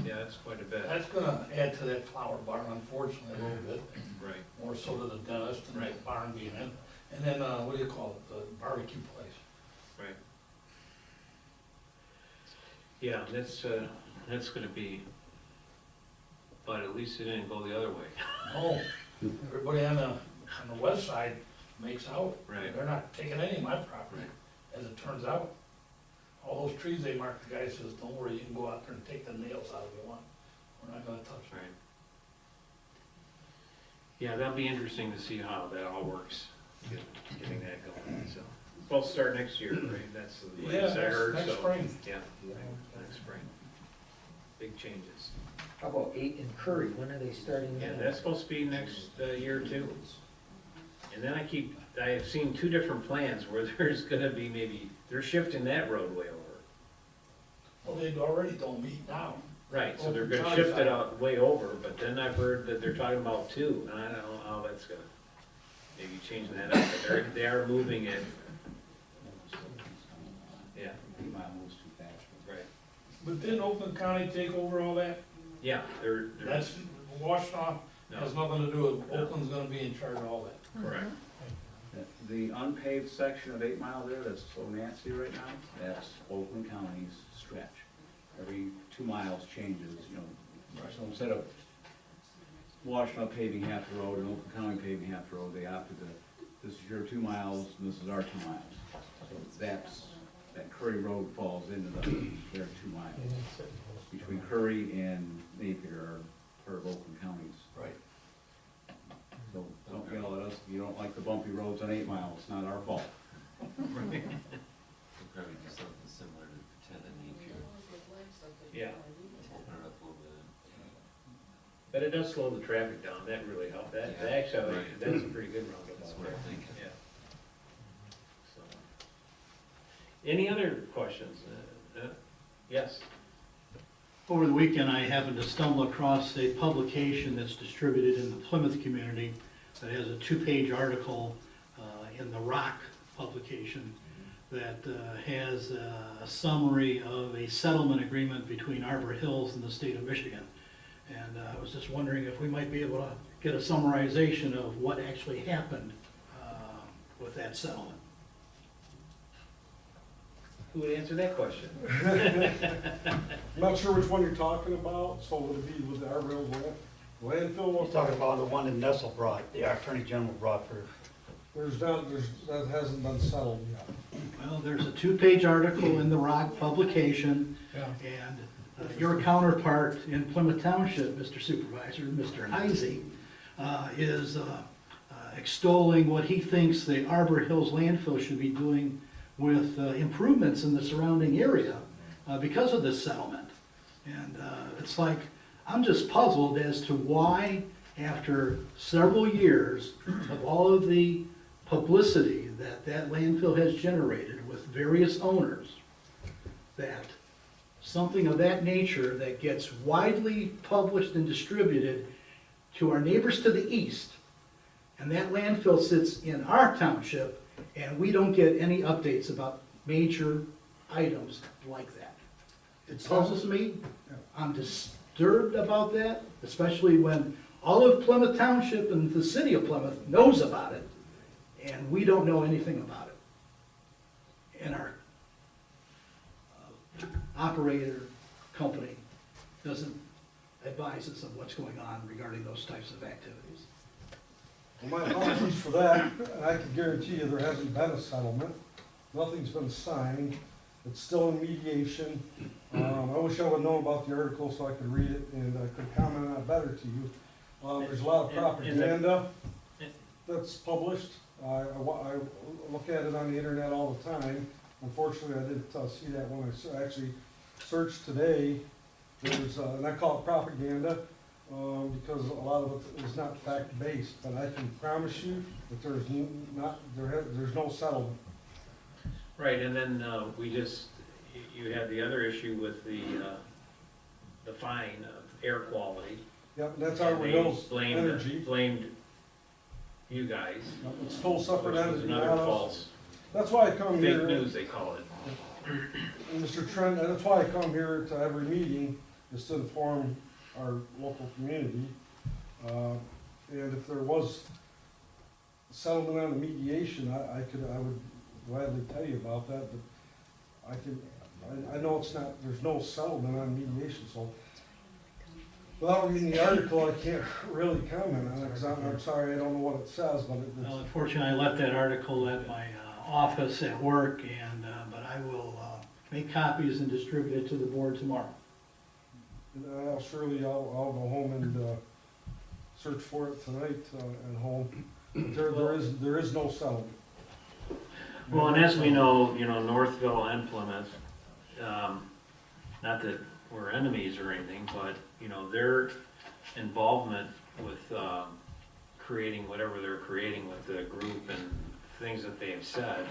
Yeah, that's quite a bit. That's gonna add to that flower barn, unfortunately, a little bit, Right. more so to the dentist and that barn being in. And then, what do you call it, the barbecue place? Right. Yeah, that's gonna be, but at least it didn't go the other way. No, everybody on the west side makes out. Right. They're not taking any of my property, as it turns out. All those trees they marked, the guy says, don't worry, you can go out there and take the nails out if you want. We're not gonna touch them. Right. Yeah, that'll be interesting to see how that all works, getting that going, so. We'll start next year, right? That's the latest I heard, so. Next spring. Yeah, next spring. Big changes. How about 8 in Curry, when are they starting Yeah, that? that's supposed to be next year too. And then I have seen 2 different plans where there's gonna be they're shifting that roadway over. Well, they already don't meet now. Right, so they're Oh, gonna Johnny shift side. it out way over, but then I've heard that they're talking about 2, and I don't know how that's gonna, maybe changing that up, but they are moving it, yeah, 8 mile moves too fast. right. But didn't Oakland County take over all that? Yeah, they're. That's, Washtenaw has No, nothing to do with, No. Oakland's gonna be in charge of all that. correct. The unpaved section of 8 Mile there, that's so nasty right now, that's Oakland County's stretch. Every 2 miles changes, you know, so instead of Washtenaw paving half the road and Oakland County paving half the road, they opted to, this is your 2 miles, and this is our 2 miles. So that Curry Road falls into their 2 miles. Between Curry and Napier are part of Oakland County's. Right. So don't yell at us if you don't like the bumpy roads on 8 Mile, it's not our fault. We'll probably do something similar to 10 and Napier. Yeah, Open it up a little bit. but it does slow the traffic down, that really helped, that Yeah, actually, right. that's a pretty good roundabout. That's what I'm thinking. Yeah. So. Any other questions? Yes? Over the weekend, I happened to stumble across a publication that's distributed in the Plymouth community that has a 2-page article in the Rock publication that has a summary of a settlement agreement between Arbor Hills and the state of Michigan. And I was just wondering if we might be able to get a summarization of what actually happened with that settlement. Who would answer that question? I'm not sure which one you're talking about, so would it be with the Arbor Hills landfill? We're talking about the one that Nessel brought, the Attorney General brought for. That hasn't been settled yet. Well, there's a 2-page article in the Rock publication, and your counterpart in Plymouth Township, Mr. Supervisor, Mr. Heisey, is extolling what he thinks the Arbor Hills landfill should be doing with improvements in the surrounding area because of this settlement. And it's like, I'm just puzzled as to why, after several years of all of the publicity that that landfill has generated with various owners, that something of that nature that gets widely published and distributed to our neighbors to the east, and that landfill sits in our township, and we don't get any updates about major items like that. It puzzles me. I'm disturbed about that, especially when all of Plymouth Township and the city of Plymouth knows about it, and we don't know anything about it. And our operator company doesn't advise us of what's going on regarding those types of activities. Well, my apologies for that, and I can guarantee you there hasn't been a settlement. Nothing's been signed. It's still in mediation. I wish I would've known about the article so I could read it and I could comment on it better to you. There's a lot of propaganda that's published. I look at it on the internet all the time. Unfortunately, I didn't see that when I actually searched today. There's, and I call it propaganda, because a lot of it is not fact-based, but I can promise you that there's no settlement. Right, and then you had the other issue with the fine of air quality. Yep, that's our And they renewable energy. Blamed you guys. Yep, it's a total separate Which was entity, another not us. false, That's why I come fake here. news, they call it. And Mr. Trent, and that's why I come here to every meeting, is to inform our local community. And if there was settlement on the mediation, I would gladly tell you about that, but I know there's no settlement on mediation, so without reading the article, I can't really comment on it, because I'm sorry, I don't know what it says, but Well, unfortunately, I left that article at my office at work, and, but I will make copies and distribute it to the board tomorrow. I'll go home and search for it tonight at home. There is no settlement. Well, and as we know, Northville and Plymouth, not that we're enemies or anything, but, their involvement with creating whatever they're creating with the group and things that they have said,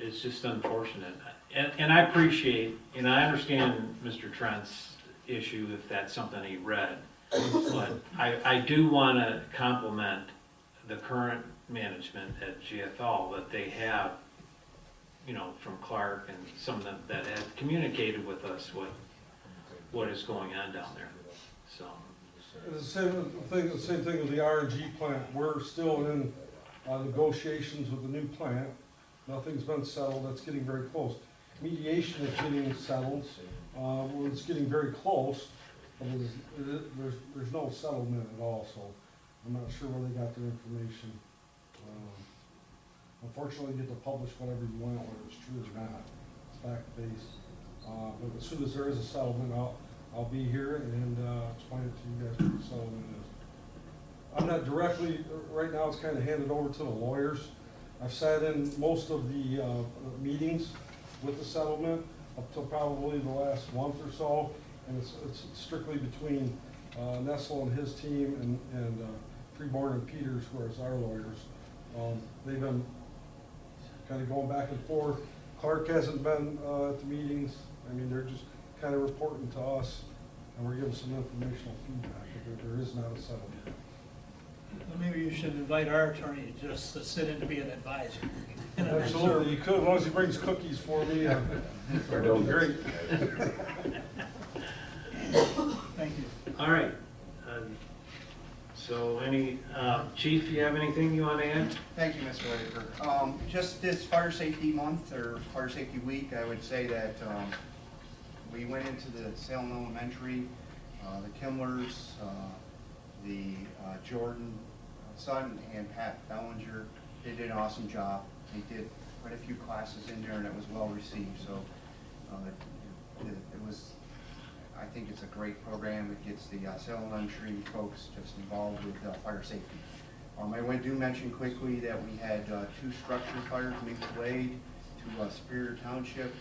it's just unfortunate. And I appreciate, I understand Mr. Trent's issue if that's something he read, but I do want to compliment the current management at GFL that they have, from Clark and some of them that have communicated with us what is going on down there, so. The same thing with the RNG plant. We're still in negotiations with the new plant. Nothing's been settled. That's getting very close. Mediation is getting settled. It's getting very close, but there's no settlement at all, so I'm not sure where they got their information. Unfortunately, you get to publish whatever you want, whether it's true or not. It's fact-based. But as soon as there is a settlement, I'll be here and explain it to you guys what the settlement is. I'm not directly, right now it's kind of handed over to the lawyers. I've sat in most of the meetings with the settlement up till probably the last month or so, and it's strictly between Nessel and his team and Freeborn and Peters, who are our lawyers. They've been kind of going back and forth. Clark hasn't been at the meetings. I mean, they're just kind of reporting to us, and we're giving some informational feedback, but there is not a settlement. Well, maybe you should invite our attorney just to sit in to be an advisor. Absolutely, you could, as long as he brings cookies for me. Great. Thank you. All right. So Chief, you have anything you want to add? Thank you, Mr. Whitaker. Just this Fire Safety Month, or Fire Safety Week, I would say that we went into the Salem Elementary, the Kimlers, the Jordan son and Pat Bellinger. They did an awesome job. They did quite a few classes in there, and it was well received. So it was, I think it's a great program. It gets the Salem Elementary folks just involved with fire safety. I do mention quickly that we had 2 structure fires, Maple Glade to Superior Township,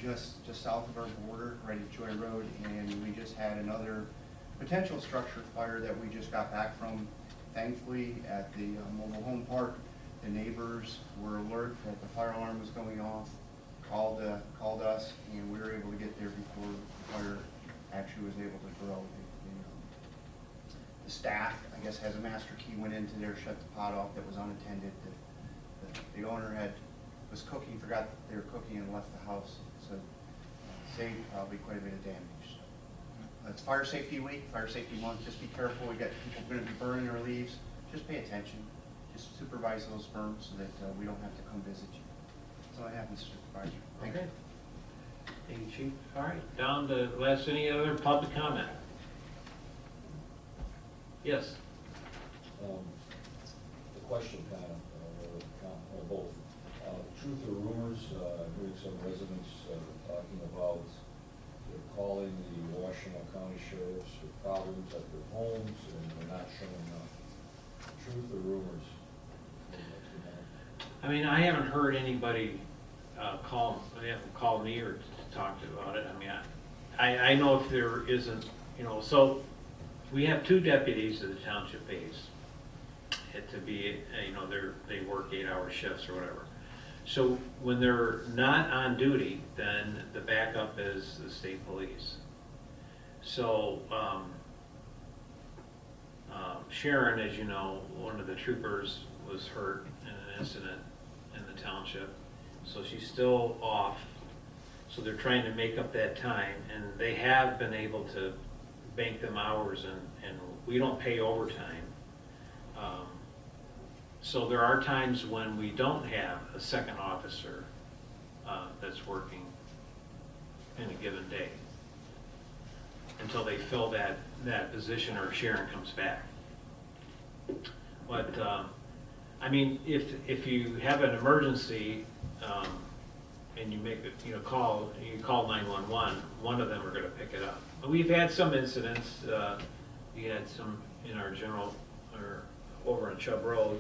just south of our border, right at Joy Road, and we just had another potential structure fire that we just got back from. Thankfully, at the mobile home park, the neighbors were alert that the fire alarm was going off, called us, and we were able to get there before the fire actually was able to grow. The staff, I guess, has a master key, went into there, shut the pot off that was unattended. The owner was cooking, forgot that they were cooking, and left the house, so saved probably quite a bit of damage. It's Fire Safety Week, Fire Safety Month. Just be careful. We got people going to be burning their leaves. Just pay attention. Just supervise those firms so that we don't have to come visit you. That's all I have, Mr. Supervisor. Thank you. Thank you, Chief. All right, down to any other public comment? Yes. The question kind of, or both. Truth or rumors, I heard some residents talking about they're calling the Washtenaw County sheriffs with problems at their homes, and they're not showing up. Truth or rumors? I mean, I haven't heard anybody they haven't called me or talked about it. I mean, I know if there isn't, so we have 2 deputies that the township pays. To be, they work 8-hour shifts or whatever. So when they're not on duty, then the backup is the state police. So Sharon, as you know, one of the troopers was hurt in an incident in the township. So she's still off. So they're trying to make up that time, and they have been able to bank them hours, and we don't pay overtime. So there are times when we don't have a second officer that's working in a given day until they fill that position or Sharon comes back. But, I mean, if you have an emergency and you make you call 911, one of them are going to pick it up. But we've had some incidents. We had some in our or over on Chubb Road,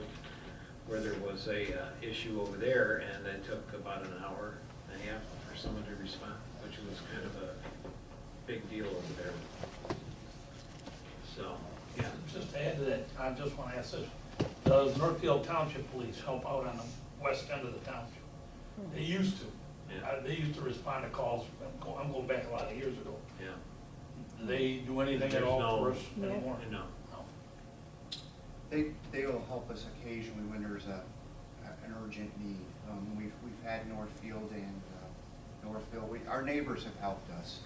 where there was a issue over there, and it took about an hour and a half for someone to respond, which was kind of a big deal over there. So, yeah. Just to add to that, I just want to ask this. Does Northfield Township Police help out on the west end of the township? They used to. Yeah. They used to respond to calls, I'm going back a lot of years ago. Yeah. Do they do anything at all for us anymore? No. They'll help us occasionally when there's an urgent need. We've had Northfield and Northville. Our neighbors have helped us.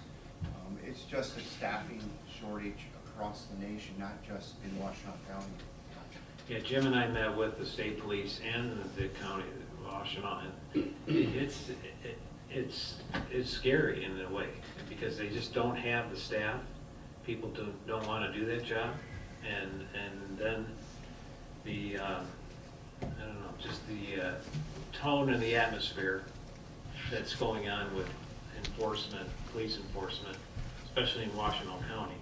It's just a staffing shortage across the nation, not just in Washtenaw County. Yeah, Jim and I met with the state police and the county of Washtenaw, and it's scary in a way, because they just don't have the staff. People don't want to do that job, and then the I don't know, just the tone and the atmosphere that's going on with enforcement, police enforcement, especially in Washtenaw County.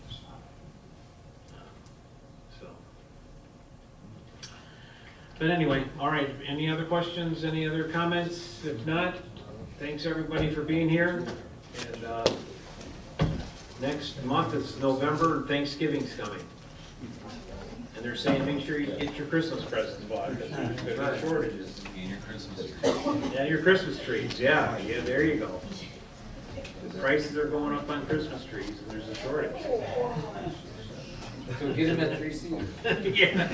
But anyway, all right, any other questions, any other comments? If not, thanks everybody for being here. And next month is November, and Thanksgiving's coming. And they're saying make sure you get your Christmas presents bought, because there's shortages. And your Christmas tree. Yeah, your Christmas trees, yeah, there you go. The prices are going up on Christmas trees, and there's a shortage. So get them at 3C. Yeah.